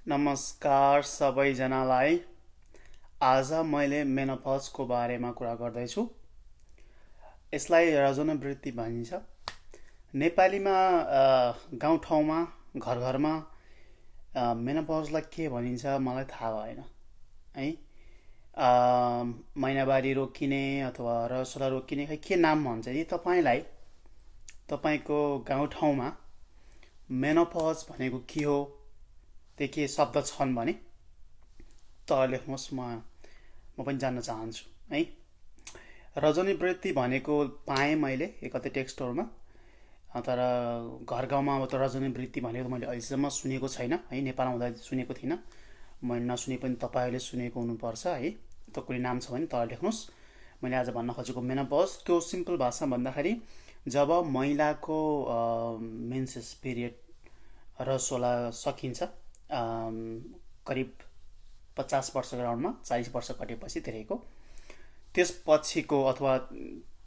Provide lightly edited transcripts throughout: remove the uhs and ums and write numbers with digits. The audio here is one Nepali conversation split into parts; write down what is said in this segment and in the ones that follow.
नमस्कार सबैजनालाई। आज मैले मेनोपजको बारेमा कुरा गर्दैछु। यसलाई रजोनवृत्ति भनिन्छ। नेपालीमा गाउँठाउँमा घरघरमा मेनोपजलाई के भनिन्छ मलाई थाहा भएन है। महिनावारी रोकिने अथवा रसोला रोकिने खै के नाम भन्छ यी तपाईँलाई। तपाईँको गाउँठाउँमा मेनोपज भनेको के हो, त्यो के शब्द छन् भने तल लेख्नुहोस्, म पनि जान्न चाहन्छु है। रजोनिवृत्ति भनेको पाएँ मैले कतै टेक्स्टहरूमा, तर घर गाउँमा अब त रजोनिवृत्ति भनेको मैले अहिलेसम्म सुनेको छैन है। नेपालमा हुँदा सुनेको थिइनँ, मैले नसुने पनि तपाईँहरूले सुनेको हुनुपर्छ है। त कुनै नाम छ भने तल लेख्नुहोस्। मैले आज भन्न खोजेको मेनोपज त्यो सिम्पल भाषामा भन्दाखेरि जब महिलाको मेन्सेस पिरियड रसोला सकिन्छ, करिब 50 वर्ष ग्राउन्डमा 40 वर्ष कटेपछि धेरैको त्यसपछिको अथवा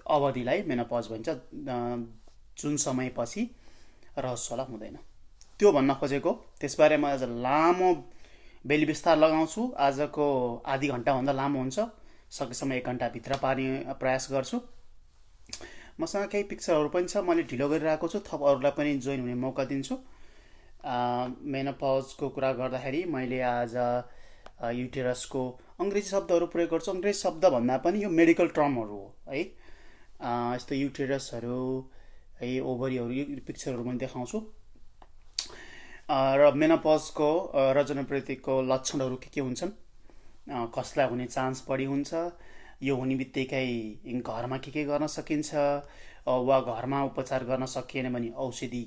अवधिलाई मेनोपज भन्छ, जुन समयपछि रसोला हुँदैन त्यो भन्न खोजेको। त्यसबारे म आज लामो बेली विस्तार लगाउँछु। आजको आधी घन्टाभन्दा लामो हुन्छ, सकेसम्म 1 घन्टाभित्र पार्ने प्रयास गर्छु। मसँग केही पिक्चरहरू पनि छ, मैले ढिलो गरिरहेको छु, थप अरूलाई पनि जोइन हुने मौका दिन्छु। मेनोपजको कुरा गर्दाखेरि मैले आज युटेरसको अङ्ग्रेजी शब्दहरू प्रयोग गर्छु। अङ्ग्रेजी शब्द भन्दा पनि यो मेडिकल टर्महरू हो है। यस्तो युटेरसहरू है, ओभरीहरू, यो पिक्चरहरू पनि देखाउँछु। र मेनोपजको रजोनिवृत्तिको लक्षणहरू के हुन्छन्, कसलाई हुने चान्स बढी हुन्छ, यो हुने बित्तिकै घरमा के गर्न सकिन्छ, वा घरमा उपचार गर्न सकिएन भने औषधि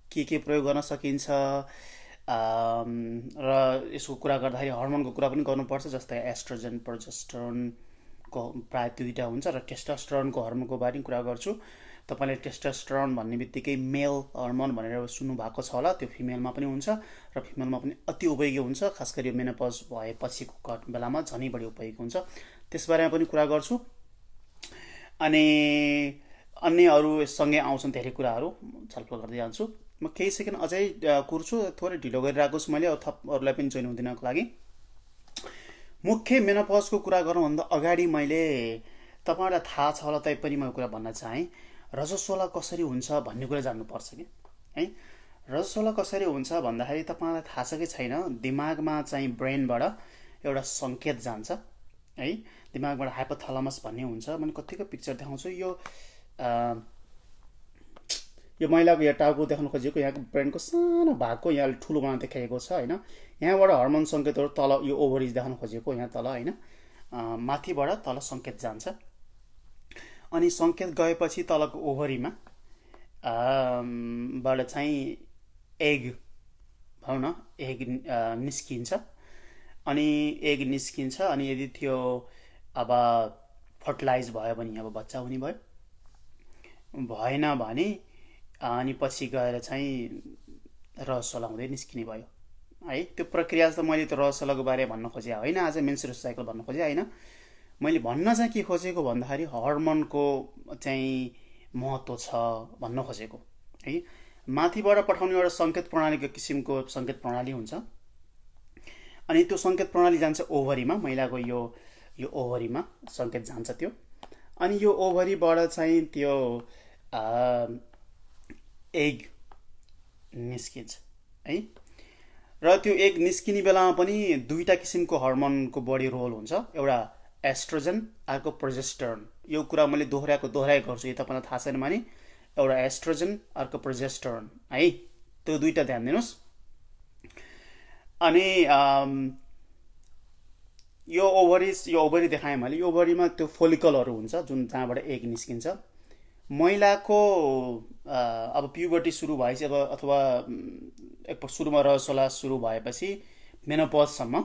के प्रयोग गर्न सकिन्छ, र यसको कुरा गर्दाखेरि हर्मोनको कुरा पनि गर्नुपर्छ। जस्तै एस्ट्रोजन, प्रोजेस्टेरोनको प्रायः दुईवटा हुन्छ, र टेस्टोस्टेरोनको हर्मोनको बारे कुरा गर्छु। तपाईँले टेस्टोस्टेरोन भन्ने बित्तिकै मेल हर्मोन भनेर सुन्नु भएको छ होला, त्यो फिमेलमा पनि हुन्छ र फिमेलमा पनि अति उपयोगी हुन्छ, खास गरी मेनोपज भएपछिको बेलामा झनै बढी उपयोगी हुन्छ। त्यसबारेमा पनि कुरा गर्छु। अनि अन्य अरू सँगै आउँछन् धेरै कुराहरू, छलफल गर्दै जान्छु। म केही सेकेन्ड अझै कुर्छु, थोरै ढिलो गरिरहेको छु मैले थप अरूलाई पनि जोइन हुँदिनको लागि। मुख्य मेनोपजको कुरा गर्नुभन्दा अगाडि मैले तपाईँहरूलाई थाहा छ होला तैपनि म कुरा भन्न चाहेँ, रजस्वला कसरी हुन्छ भन्ने कुरा जान्नुपर्छ कि है। रजस्वला कसरी हुन्छ भन्दाखेरि तपाईँलाई थाहा छ कि छैन, दिमागमा चाहिँ ब्रेनबाट एउटा सङ्केत जान्छ है। दिमागबाट हाइपोथालमस भन्ने हुन्छ। मैले कतिको पिक्चर देखाउँछु। यो महिलाको यहाँ टाउको देख्न खोजेको, यहाँको ब्रेनको सानो भागको यहाँ ठुलो बनाएर देखाइएको छ होइन। यहाँबाट हर्मोन सङ्केतहरू तल, यो ओभरिज देखाउन खोजेको यहाँ तल होइन, माथिबाट तल सङ्केत जान्छ। अनि सङ्केत गएपछि तलको ओभरीमा बाट चाहिँ एग भनौँ न, एग निस्किन्छ। अनि एग निस्किन्छ, अनि यदि त्यो अब फर्टिलाइज भयो भने अब बच्चा हुने भयो, भएन भने अनि पछि गएर चाहिँ रसोला हुँदै निस्किने भयो है। त्यो प्रक्रिया त मैले त रसोलाको बारे भन्न खोजेँ होइन, आज मेन्स्ट्रुअल साइकल भन्न खोजेँ होइन। मैले भन्न चाहिँ के खोजेको भन्दाखेरि हर्मोनको चाहिँ महत्त्व छ भन्न खोजेको है। माथिबाट पठाउने एउटा सङ्केत प्रणालीको किसिमको सङ्केत प्रणाली हुन्छ, अनि त्यो सङ्केत प्रणाली जान्छ ओभरीमा। महिलाको यो ओभरीमा सङ्केत जान्छ त्यो, अनि यो ओभरीबाट चाहिँ त्यो एग निस्किन्छ है। र त्यो एग निस्किने बेलामा पनि दुईवटा किसिमको हर्मोनको बढी रोल हुन्छ, एउटा एस्ट्रोजन, अर्को प्रोजेस्टेरोन। यो कुरा मैले दोहोऱ्याइ गर्छु, यो तपाईँलाई थाहा छैन भने एउटा एस्ट्रोजन, अर्को प्रोजेस्टेरोन है, त्यो दुईवटा ध्यान दिनुहोस्। अनि यो ओभरी देखाएँ मैले। यो ओभरीमा त्यो फोलिकलहरू हुन्छ जुन जहाँबाट एग निस्किन्छ। महिलाको अब प्युबर्टी सुरु भएपछि अब अथवा सुरुमा रसोला सुरु भएपछि मेनोपजसम्म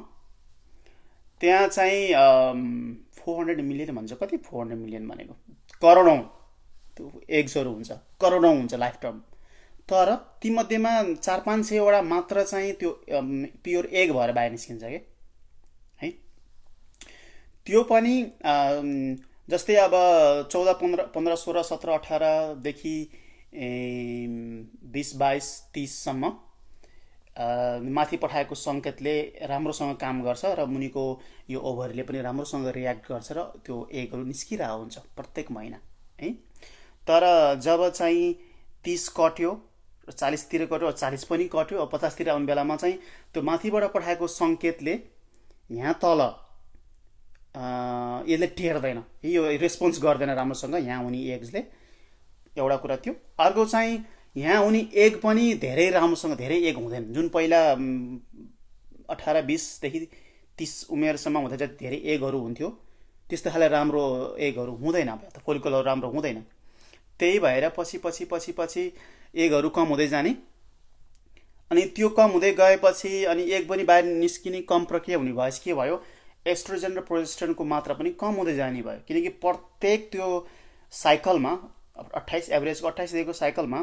त्यहाँ चाहिँ 400 मिलियन भन्छ, कति 400 मिलियन भनेको करोडौँ त्यो एग्सहरू हुन्छ, करोडौँ हुन्छ लाइफ टर्म। तर तीमध्येमा 400-500वटा मात्र चाहिँ त्यो प्योर एग भएर बाहिर निस्किन्छ कि है। त्यो पनि जस्तै अब 14, 15, 16, 17, 18 देखि 20, 22, 30सम्म माथि पठाएको सङ्केतले राम्रोसँग काम गर्छ र मुनिको यो ओभरीले पनि राम्रोसँग रियाक्ट गर्छ र त्यो एगहरू निस्किरहेको हुन्छ प्रत्येक महिना है। तर जब चाहिँ 30 कट्यो, 40तिर कट्यो, 40 पनि कट्यो, 50तिर आउने बेलामा चाहिँ त्यो माथिबाट पठाएको सङ्केतले यहाँ तल यसले टेर्दैन, यो रेस्पोन्स गर्दैन राम्रोसँग यहाँ हुने एग्सले। एउटा कुरा त्यो। अर्को चाहिँ यहाँ हुने एग पनि धेरै राम्रोसँग धेरै एग हुँदैन। जुन पहिला 18-20देखि 30 उमेरसम्म हुँदा चाहिँ धेरै एगहरू हुन्थ्यो, त्यस्तो खाले राम्रो एगहरू हुँदैन, फोलिकलहरू राम्रो हुँदैन। त्यही भएर पछि एगहरू कम हुँदै जाने, अनि त्यो कम हुँदै गएपछि अनि एग पनि बाहिर निस्किने कम प्रक्रिया हुने भएपछि के भयो, एस्ट्रोजन र प्रोजेस्टेरोनको मात्रा पनि कम हुँदै जाने भयो। किनकि प्रत्येक त्यो साइकलमा 28 एभरेजको 28 दिनको साइकलमा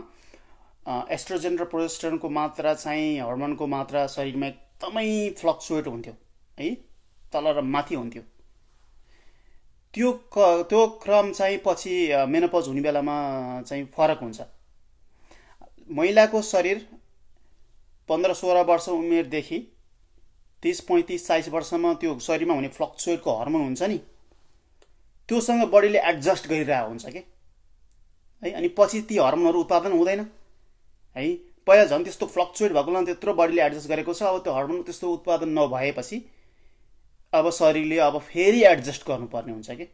एस्ट्रोजन र प्रोजेस्टेरोनको मात्रा चाहिँ हर्मोनको मात्रा शरीरमा एकदमै फ्लक्चुएट हुन्थ्यो है, तल र माथि हुन्थ्यो। त्यो क्रम चाहिँ पछि मेनोपज हुने बेलामा चाहिँ फरक हुन्छ। महिलाको शरीर 15-16 वर्ष उमेरदेखि 30-35-40 वर्षमा त्यो शरीरमा हुने फ्लक्चुएटको हर्मोन हुन्छ नि, त्योसँग बडीले एडजस्ट गरिरहेको हुन्छ कि है। अनि पछि ती हर्मोनहरू उत्पादन हुँदैन है। पहिला झन् त्यस्तो फ्लक्चुएट भएको बेलामा त्यत्रो बडीले एडजस्ट गरेको छ, अब त्यो हर्मोन त्यस्तो उत्पादन नभएपछि अब शरीरले अब फेरि एडजस्ट गर्नुपर्ने हुन्छ कि,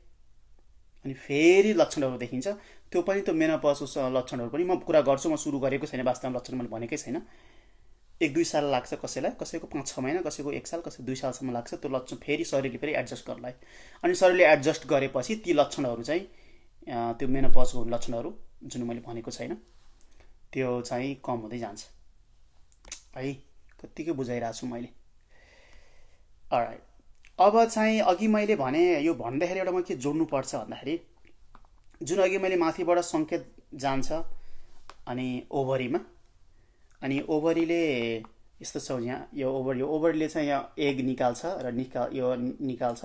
अनि फेरि लक्षणहरू देखिन्छ। त्यो पनि त्यो मेनोपजको लक्षणहरू पनि म कुरा गर्छु, म सुरु गरेको छैन, वास्तवमा लक्षण मैले भनेकै छैन। 1-2 साल लाग्छ कसैलाई, कसैको 5-6 महिना, कसैको 1 साल, कसैको 2 सालसम्म लाग्छ त्यो लक्षण फेरि शरीरले फेरि एडजस्ट गर्नलाई। अनि शरीरले एडजस्ट गरेपछि ती लक्षणहरू चाहिँ त्यो मेनोपजको लक्षणहरू जुन मैले भनेको छैन त्यो चाहिँ कम हुँदै जान्छ है। कत्तिकै बुझाइरहेको छु मैले। अलराइट, अब चाहिँ अघि मैले भने यो भन्दाखेरि एउटा म के जोड्नुपर्छ भन्दाखेरि, जुन अघि मैले माथिबाट सङ्केत जान्छ अनि ओभरीमा, अनि ओभरीले यस्तो छ यहाँ, यो ओभरीले चाहिँ यहाँ एग निकाल्छ र यो निकाल्छ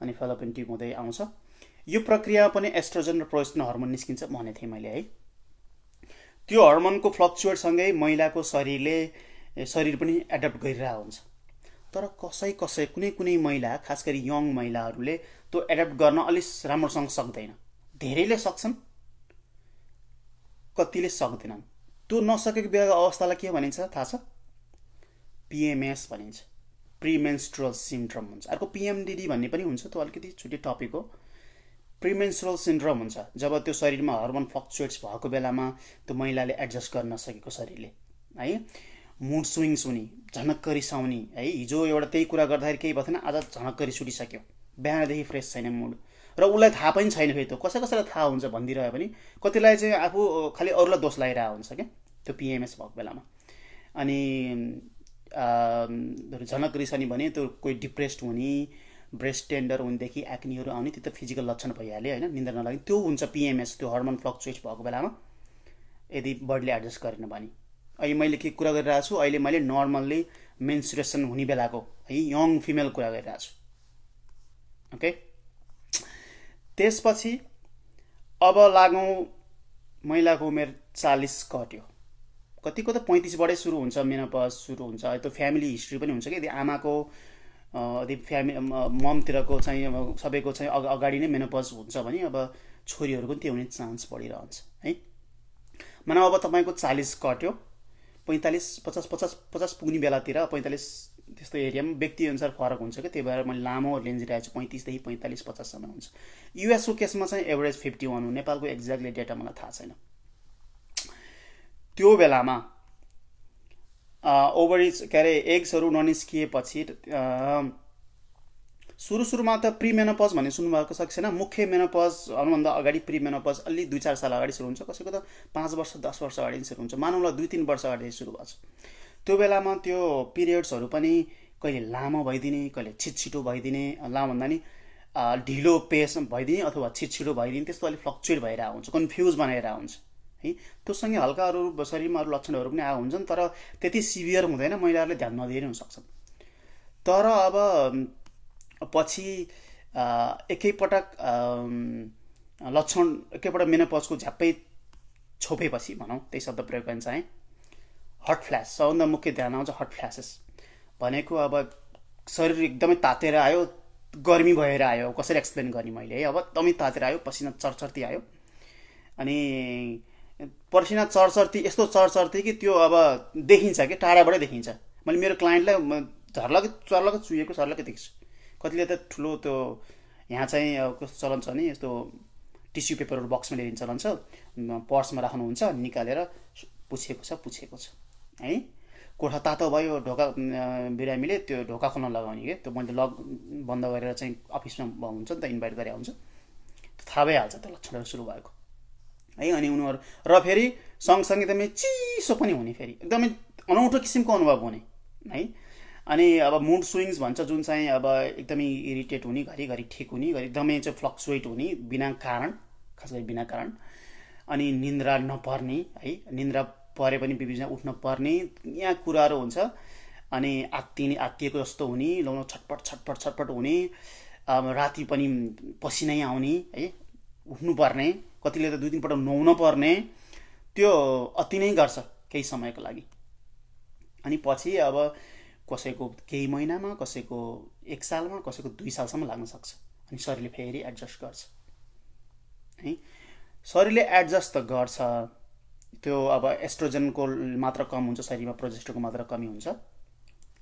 अनि फेलोपियन ट्युब हुँदै आउँछ। यो प्रक्रिया पनि एस्ट्रोजन र प्रोजेस्टेरोन हर्मोन निस्किन्छ भनेको थिएँ मैले है। त्यो हर्मोनको फ्लक्चुएटसँगै महिलाको शरीर पनि एडप्ट गरिरहेको हुन्छ। तर कुनै महिला, खास गरी यङ महिलाहरूले त्यो एडप्ट गर्न अलिक राम्रोसँग सक्दैन। धेरैले सक्छन्, कतिले सक्दैनन्। त्यो नसकेको बेलाको अवस्थालाई के भनिन्छ थाहा छ? PMS भनिन्छ, प्रिमेन्स्ट्रुअल सिन्ड्रोम हुन्छ। अर्को PMDD भन्ने पनि हुन्छ, त्यो अलिकति छुट्टै टपिक हो। प्रिमेन्स्ट्रुअल सिन्ड्रोम हुन्छ जब त्यो शरीरमा हर्मोन फ्लक्चुएट्स भएको बेलामा त्यो महिलाले एडजस्ट गर्न नसकेको शरीरले है। मुड स्विङ्स हुने, झनक्क रिसाउने है। हिजो एउटा त्यही कुरा गर्दाखेरि केही भयो थिएन, आज झनक्क रिस उठिसक्यो, बिहानदेखि फ्रेस छैन मुड, र उसलाई थाहा पनि छैन फेरि। त्यो कसैलाई थाहा हुन्छ भनिदिरह्यो भने, कतिलाई चाहिँ आफू खालि अरूलाई दोष लगाइरहेको हुन्छ क्या त्यो PMS भएको बेलामा। अनि झनक रिसाउने भने त्यो कोही डिप्रेस्ड हुने, ब्रेस्ट टेन्डर हुनेदेखि एक्नीहरू आउने, त्यो त फिजिकल लक्षण भइहाल्यो होइन, निन्द्रा नलाग्ने, त्यो हुन्छ PMS, त्यो हर्मोन फ्लक्चुएट भएको बेलामा यदि बडीले एडजस्ट गरेन भने। अहिले मैले के कुरा गरिरहेको छु, अहिले मैले नर्मल्ली मेन्सुरेसन हुने बेलाको है यङ फिमेल कुरा गरिरहेको छु। ओके, त्यसपछि अब लागौँ महिलाको उमेर 40 कट्यो, कतिको त 35बाटै सुरु हुन्छ मेनोपज सुरु हुन्छ। त्यो फ्यामिली हिस्ट्री पनि हुन्छ कि, यदि आमाको यदि ममतिरको चाहिँ सबैको चाहिँ अगाडि नै मेनोपज हुन्छ भने अब छोरीहरूको पनि त्यो हुने चान्स बढिरहन्छ है। मानव अब तपाईँको 40 कट्यो, 50 पुग्ने बेलातिर 45 त्यस्तो एरियामा व्यक्तिअनुसार फरक हुन्छ कि, त्यही भएर मैले लामो रेन्ज राखेको छु, 35देखि 45-50सम्म हुन्छ। युएसको केसमा चाहिँ एभरेज 51 हो, नेपालको एक्ज्याक्टली डेटा मलाई थाहा छैन। त्यो बेलामा ओभरिज एग्सहरू ननिस्किएपछि सुरुमा त प्रिमेनोपज भन्ने सुन्नुभएको छ कि छैन। मुख्य मेनोपज भन्नुभन्दा अगाडि प्रिमेनोपज अलि 2-4 साल अगाडि सुरु हुन्छ, कसैको त 5 वर्ष 10 वर्ष अगाडि सुरु हुन्छ, मानौँला 2-3 वर्ष अगाडि सुरु भएको छ। त्यो बेलामा त्यो पिरियड्सहरू पनि कहिले लामो भइदिने, कहिले छिटो भइदिने, लामो भन्दा नि ढिलो पेस भइदिने अथवा छिटो भइदिने, त्यस्तो अलिक फ्लक्चुएट भइरहेको हुन्छ, कन्फ्युज बनाइरहेको हुन्छ है। त्योसँगै हल्का अरू शरीरमा अरू लक्षणहरू पनि आएको हुन्छन्, तर त्यति सिभियर हुँदैन, महिलाहरूले ध्यान नदिएर हुन सक्छन्। तर अब पछि एकैपटक लक्षण एकैपटक मेनोपजको झ्याप्पै छोपेपछि भनौँ, त्यही शब्द प्रयोग गर्न चाहेँ, हट फ्ल्यास, सबभन्दा मुख्य ध्यान आउँछ हट फ्ल्यासेस भनेको। अब शरीर एकदमै तातेर आयो, गर्मी भएर आयो, कसरी एक्सप्लेन गर्ने मैले है। अब एकदमै तातेर आयो, पसिना चरचर्ती आयो, अनि पसिना चरचर्ती, यस्तो चरचर्ती कि त्यो अब देखिन्छ कि टाढाबाटै देखिन्छ। मैले मेरो क्लाइन्टलाई झर्लकै चर्लकै चुहेको सर्लकै देख्छु। कतिले त ठुलो त्यो यहाँ चाहिँ कस्तो चलन छ नि, यस्तो टिस्यु पेपरहरू बक्समा ल्याइदिने चलन छ, पर्समा राख्नुहुन्छ, निकालेर पुछेको छ पुछेको छ है। कोठा तातो भयो, ढोका बिरामीले त्यो ढोका खोल्न लगाउने कि, त्यो मैले लक बन्द गरेर चाहिँ अफिसमा हुन्छ नि त, इन्भाइट गरे हुन्छ, थाहा भइहाल्छ त्यो लक्षणहरू सुरु भएको है। अनि उनीहरू र फेरि सँगसँगै एकदमै चिसो पनि हुने, फेरि एकदमै अनौठो किसिमको अनुभव हुने है। अनि अब मुड स्विङ्स भन्छ, जुन चाहिँ अब एकदमै इरिटेट हुने, घरिघरि ठिक हुने, एकदमै चाहिँ फ्लक्चुएट हुने बिना कारण, खास गरी बिना कारण। अनि निन्द्रा नपर्ने है, निन्द्रा परे पनि बिबिचमा उठ्न पर्ने, यहाँ कुराहरू हुन्छ। अनि आत्तिएको जस्तो हुने, लाउन छटपट छटपट छटपट हुने, राति पनि पसिनै आउने है, उठ्नुपर्ने, कतिले त 2-3 पल्ट नुहाउन पर्ने, त्यो अति नै गर्छ केही समयको लागि। अनि पछि अब कसैको केही महिनामा, कसैको 1 सालमा, कसैको 2 सालसम्म लाग्न सक्छ। अनि शरीरले फेरि एडजस्ट गर्छ है। शरीरले एडजस्ट त गर्छ, त्यो अब एस्ट्रोजनको मात्रा कम हुन्छ शरीरमा, प्रोजेस्टेरोनको मात्रा कमी हुन्छ,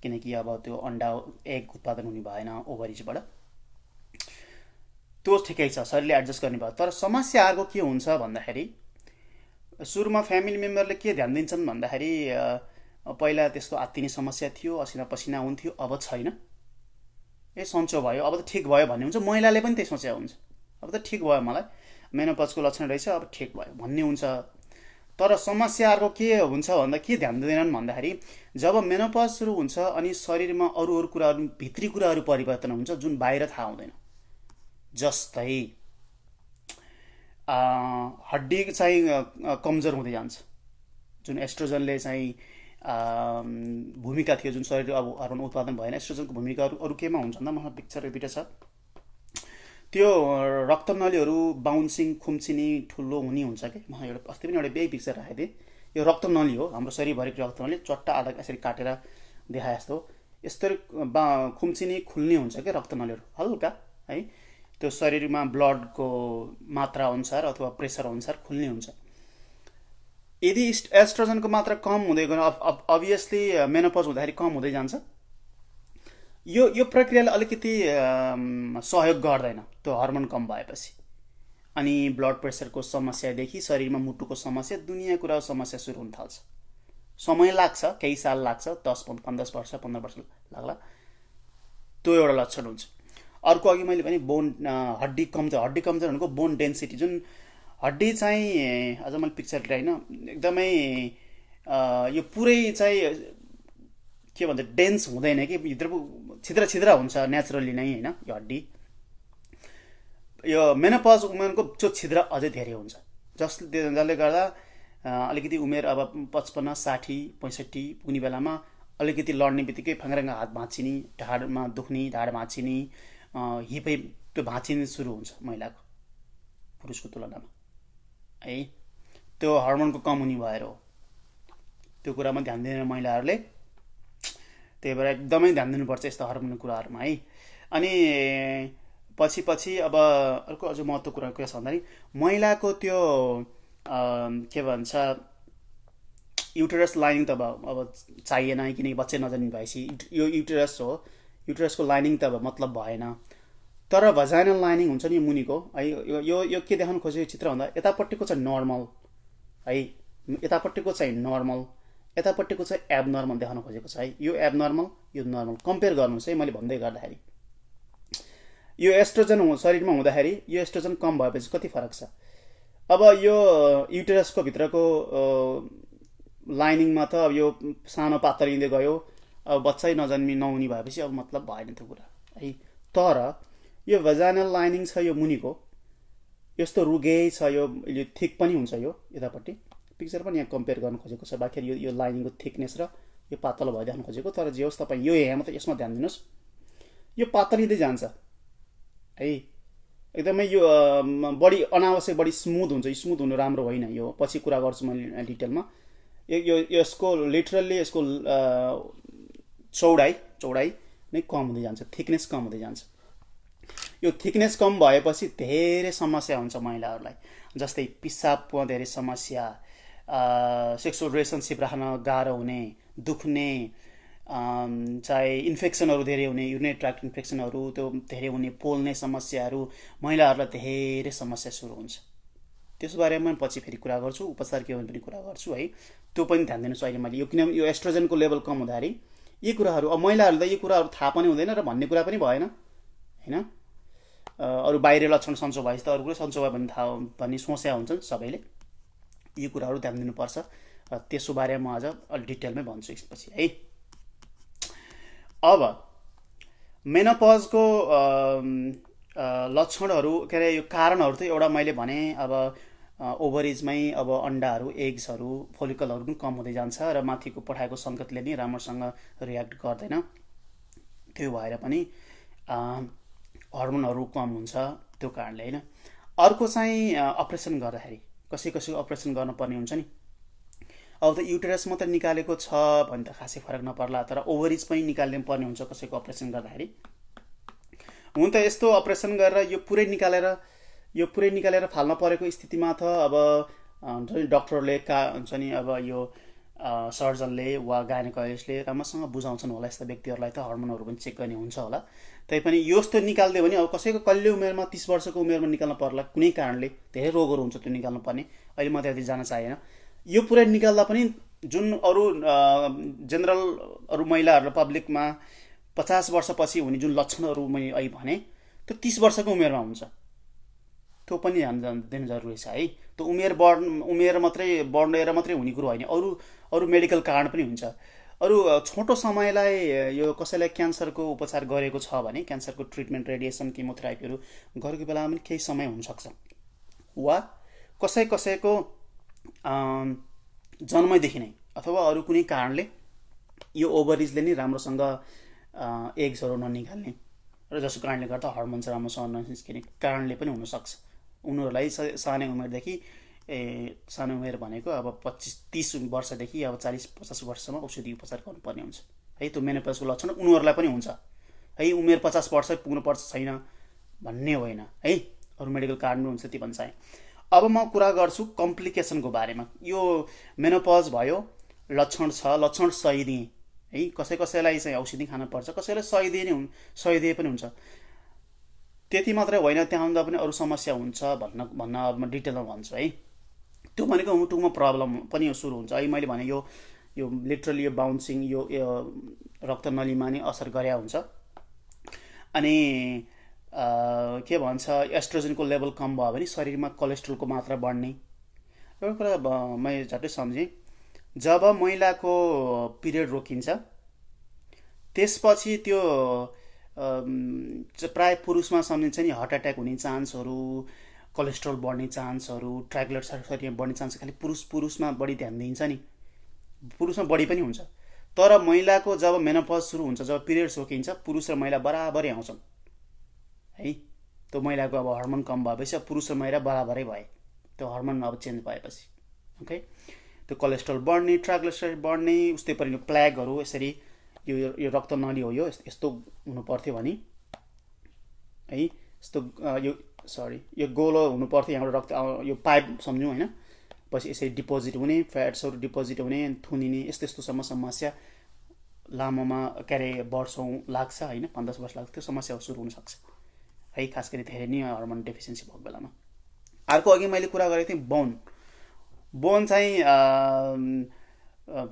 किनकि अब त्यो अन्डा एग उत्पादन हुने भएन ओभरिजबाट। त्यो ठिकै छ, शरीरले एडजस्ट गर्ने भयो। तर समस्याहरूको के हुन्छ भन्दाखेरि, सुरुमा फ्यामिली मेम्बरले के ध्यान दिन्छन् भन्दाखेरि, पहिला त्यस्तो आत्तिने समस्या थियो, असिना पसिना हुन्थ्यो, अब छैन, ए सन्चो भयो, अब त ठिक भयो भन्ने हुन्छ। महिलाले पनि त्यही सोचेको हुन्छ, अब त ठिक भयो, मलाई मेनोपजको लक्षण रहेछ, अब ठिक भयो भन्ने हुन्छ। तर समस्याहरूको के हुन्छ भन्दा, के ध्यान दिँदैनन् भन्दाखेरि, जब मेनोपज सुरु हुन्छ अनि शरीरमा अरू कुराहरू, भित्री कुराहरू परिवर्तन हुन्छ जुन बाहिर थाहा हुँदैन। जस्तै हड्डी चाहिँ कमजोर हुँदै जान्छ, जुन एस्ट्रोजनले चाहिँ भूमिका थियो, जुन शरीर अब हर्मोन उत्पादन भएन, एस्ट्रोजनको भूमिकाहरू अरू केमा हुन्छ भन्दा, मसँग पिक्चर दुईवटा छ, त्यो रक्तनलीहरू बााउन्सिङ, खुम्चिने, ठुलो हुने हुन्छ कि। म एउटा अस्ति पनि एउटा बेग पिक्चर राखेको थिएँ, यो रक्तनली हो, हाम्रो शरीरभरिको रक्तनली, चट्टा आधा यसरी काटेर देखाए जस्तो, यस्तरी खुम्चिने, खुल्ने हुन्छ कि रक्तनलीहरू हल्का है। त्यो शरीरमा ब्लडको मात्रा अनुसार अथवा प्रेसर अनुसार खुल्ने हुन्छ। यदि एस्ट्रोजनको मात्रा कम हुँदै गयो, अभियसली मेनोपज हुँदाखेरि कम हुँदै जान्छ। यो प्रक्रियाले अलिकति सहयोग गर्दैन त्यो हर्मोन कम भएपछि। अनि ब्लड प्रेसरको समस्यादेखि शरीरमा मुटुको समस्या, दुनियाँ कुराको समस्या सुरु हुन थाल्छ। समय लाग्छ, केही साल लाग्छ, 10-15 वर्ष 15 वर्ष लाग्ला, त्यो एउटा लक्षण हुन्छ। अर्को अघि मैले पनि बोन, हड्डी कमजोर भनेको बोन डेन्सिटी, जुन हड्डी चाहिँ, अझ मैले पिक्चर ल्याइन, एकदमै यो पुरै चाहिँ के भन्छ, डेन्स हुँदैन कि, भित्रको छिद्रा हुन्छ नेचुरली नै होइन। यो हड्डी, यो मेनोपज उमेरको त्यो छिद्र अझै धेरै हुन्छ, जसले गर्दा अलिकति उमेर अब 55, 60, 65 पुग्ने बेलामा अलिकति लड्ने बित्तिकै फाङ्राङ्ग हात भाँचिने, ढाडमा दुख्ने, ढाड भाँचिने, हिपै त्यो भाँचिने सुरु हुन्छ महिलाको पुरुषको तुलनामा है। त्यो हर्मोनको कम हुने भएर हो। त्यो कुरामा ध्यान दिने महिलाहरूले, त्यही भएर एकदमै ध्यान दिनुपर्छ यस्तो हर्मोनको कुराहरूमा है। अनि पछि अब अर्को अझ महत्त्व कुरा के छ भन्दाखेरि, महिलाको त्यो के भन्छ, युटेरस लाइनिङ त अब चाहिएन, किनकि बच्चै नजन्मिने भएपछि यो युटेरस हो, युटेरसको लाइनिङ त अब मतलब भएन। तर भजाइनल लाइनिङ हुन्छ नि मुनिको है, यो के देखाउन खोजेको चित्र भन्दा, यतापट्टिको चाहिँ नर्मल है, यतापट्टिको चाहिँ नर्मल, यतापट्टिको चाहिँ एबनर्मल देखाउन खोजेको छ है। यो एबनर्मल, यो नर्मल, कम्पेयर गर्नुहोस् है। मैले भन्दै गर्दाखेरि यो एस्ट्रोजन शरीरमा हुँदाखेरि यो एस्ट्रोजन कम भएपछि कति फरक छ। अब यो युटेरसको भित्रको लाइनिङमा त अब यो सानो पातलिँदै गयो, अब बच्चै नहुने भएपछि अब मतलब भएन त्यो कुरा है। तर यो भजाइनल लाइनिङ छ यो मुनिको, यस्तो रुगै छ, यो थिक पनि हुन्छ, यो यतापट्टि पिक्चर पनि यहाँ कम्पेयर गर्न खोजेको छ। बाँकी यो लाइनिङको थिकनेस र यो पातलो भयो देख्न खोजेको। तर जे होस्, तपाईँ यो यहाँ मात्रै यसमा ध्यान दिनुहोस्, यो पातलिँदै जान्छ है, एकदमै यो बढी अनावश्यक बढी स्मुथ हुन्छ। स्मुथ हुनु राम्रो होइन, यो पछि कुरा गर्छु मैले डिटेलमा। यसको लिटरल्ली यसको चौडाइ नै कम हुँदै जान्छ, थिकनेस कम हुँदै जान्छ। यो थिकनेस कम भएपछि धेरै समस्या हुन्छ महिलाहरूलाई, जस्तै पिसाबमा धेरै समस्या, सेक्सुअल रिलेसनसिप राख्न गाह्रो हुने, दुख्ने, चाहे इन्फेक्सनहरू धेरै हुने, युरिनरी ट्र्याक्ट इन्फेक्सनहरू त्यो धेरै हुने, पोल्ने समस्याहरू, महिलाहरूलाई धेरै समस्या सुरु हुन्छ। त्यस बारेमा पछि फेरि कुरा गर्छु, उपचार के पनि कुरा गर्छु है, त्यो पनि ध्यान दिनुहोस् अहिले मैले। यो किनभने यो एस्ट्रोजनको लेभल कम हुँदाखेरि यी कुराहरू, अब महिलाहरूलाई यी कुराहरू थाहा पनि हुँदैन र भन्ने कुरा पनि भएन होइन। अरू बाहिर लक्षण सन्चो भएपछि त अरू कुरो सन्चो भयो भने थाहा भन्ने सोच्या हुन्छन् सबैले। यी कुराहरू ध्यान दिनुपर्छ र त्यसको बारेमा म अझ अलि डिटेलमै भन्छु यसपछि है। अब मेनोपजको लक्षणहरू के अरे यो कारणहरू त एउटा मैले भने, अब ओभरिजमै अब अन्डाहरू, एग्सहरू, फोलिकलहरू पनि कम हुँदै जान्छ र माथिको पठाएको सङ्केतले नि राम्रोसँग रियाक्ट गर्दैन, त्यो भएर पनि हर्मोनहरू कम हुन्छ त्यो कारणले होइन। अर्को चाहिँ अपरेसन गर्दाखेरि कसैको अपरेसन गर्नुपर्ने हुन्छ नि। अब त युटेरस मात्रै निकालेको छ भने त खासै फरक नपर्ला, तर ओभरिज पनि निकाल्नु पर्ने हुन्छ कसैको अपरेसन गर्दाखेरि। हुन त यस्तो अपरेसन गरेर यो पुरै निकालेर फाल्न परेको स्थितिमा त अब डक्टरले हुन्छ नि, अब यो सर्जनले वा गाइनोकोलोजिस्टले राम्रोसँग बुझाउँछन् होला यस्ता व्यक्तिहरूलाई त, हर्मोनहरू पनि चेक गर्ने हुन्छ होला। तैपनि यस्तो निकालिदियो भने अब कसैको कल्ले उमेरमा 30 वर्षको उमेरमा निकाल्न पर्ला, कुनै कारणले धेरै रोगहरू हुन्छ त्यो निकाल्नु पर्ने, अहिले म त्यति जान चाहेन। यो पुरै निकाल्दा पनि जुन अरू जेनरल अरू महिलाहरू पब्लिकमा 50 वर्षपछि हुने जुन लक्षणहरू मैले अहिले भने त्यो 30 वर्षको उमेरमा हुन्छ, त्यो पनि ध्यान दिनु जरुरी छ है। त्यो उमेर मात्रै बढेर मात्रै हुने कुरो होइन, अरू मेडिकल कारण पनि हुन्छ। अरू छोटो समयलाई यो कसैलाई क्यान्सरको उपचार गरेको छ भने क्यान्सरको ट्रिटमेन्ट, रेडिएसन, किमोथेरापीहरू गरेको बेलामा पनि केही समय हुनसक्छ, वा कसैको जन्मैदेखि नै अथवा अरू कुनै कारणले यो ओभरिजले नै राम्रोसँग एग्सहरू ननिकाल्ने र जसको कारणले गर्दा हर्मोन्स राम्रोसँग ननिस्किने कारणले पनि हुनसक्छ। उनीहरूलाई सानै उमेरदेखि सानो उमेर भनेको अब 25-30 वर्षदेखि अब 40-50 वर्षसम्म औषधि उपचार गर्नुपर्ने हुन्छ है। त्यो मेनोपजको लक्षण उनीहरूलाई पनि हुन्छ है, उमेर 50 वर्ष पुग्नुपर्छ छैन भन्ने होइन है, अरू मेडिकल कारण पनि हुन्छ त्यो भन्छ है। अब म कुरा गर्छु कम्प्लिकेसनको बारेमा। यो मेनोपज भयो, लक्षण छ, लक्षण सही दिए है, कसैलाई चाहिँ औषधि खानुपर्छ, कसैलाई सही दिए पनि हुन्छ। त्यति मात्रै होइन, त्यहाँभन्दा पनि अरू समस्या हुन्छ भन्न अब म डिटेलमा भन्छु है। त्यो भनेको मुटुमा प्रब्लम पनि सुरु हुन्छ है। मैले भने यो लिटरली यो बाउन्सिङ यो रक्तनलीमा नै असर गरे हुन्छ। अनि के भन्छ, एस्ट्रोजनको लेभल कम भयो भने शरीरमा कोलेस्ट्रोलको मात्रा बढ्ने। एउटा कुरा मैले झट्टै सम्झेँ, जब महिलाको पिरियड रोकिन्छ त्यसपछि त्यो प्राय पुरुषमा सम्झिन्छ नि, हार्ट एट्याक हुने चान्सहरू, कोलेस्ट्रोल बढ्ने चान्सहरू, ट्राइग्लिसराइड शरीरमा बढ्ने चान्स खालि पुरुषमा बढी ध्यान दिइन्छ नि, पुरुषमा बढी पनि हुन्छ। तर महिलाको जब मेनोपज सुरु हुन्छ, जब पिरियड रोकिन्छ, पुरुष र महिला बराबरै आउँछन् है। त्यो महिलाको अब हर्मोन कम भएपछि अब पुरुष र महिला बराबरै भए, त्यो हर्मोन अब चेन्ज भएपछि ओके। त्यो कोलेस्ट्रोल बढ्ने, ट्राइग्लिसराइड बढ्ने, उस्तै पनि प्ल्यागहरू यसरी यो रक्तनली हो, यो यस्तो हुनु पर्थ्यो भने है, यस्तो यो गोलो हुनु पर्थ्यो, यहाँबाट रक्त यो पाइप सम्झौँ होइन, पछि यसरी डिपोजिट हुने, फ्याट्सहरू डिपोजिट हुने, थुनिने, यस्तोसम्म समस्या लामोमा के अरे वर्षौँ लाग्छ होइन, 5-10 वर्ष लाग्छ, त्यो समस्या सुरु हुनसक्छ है, खास गरी धेरै नै हर्मोन डेफिसियन्सी भएको बेलामा। अर्को अघि मैले कुरा गरेको थिएँ बोन चाहिँ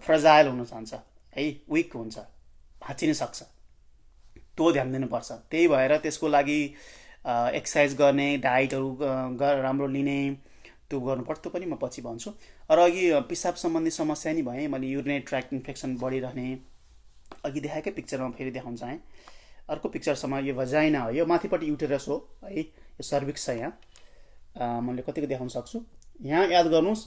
फ्रजाइल हुन जान्छ है, विक हुन्छ, भाँचिन सक्छ, त्यो ध्यान दिनुपर्छ। त्यही भएर त्यसको लागि एक्सर्साइज गर्ने, डाइटहरू राम्रो लिने, त्यो गर्नुपर्छ, त्यो पनि म पछि भन्छु। र अघि पिसाब सम्बन्धी समस्या नि भएँ मैले, युरिनरी ट्र्याक्ट इन्फेक्सन बढिरहने, अघि देखाएकै पिक्चरमा फेरि देखाउन चाहेँ। अर्को पिक्चरसम्म यो भजाइना हो, यो माथिपट्टि युटेरस हो है, यो सर्भिक्स छ यहाँ, मैले कतिको देखाउन सक्छु। यहाँ याद गर्नुहोस्,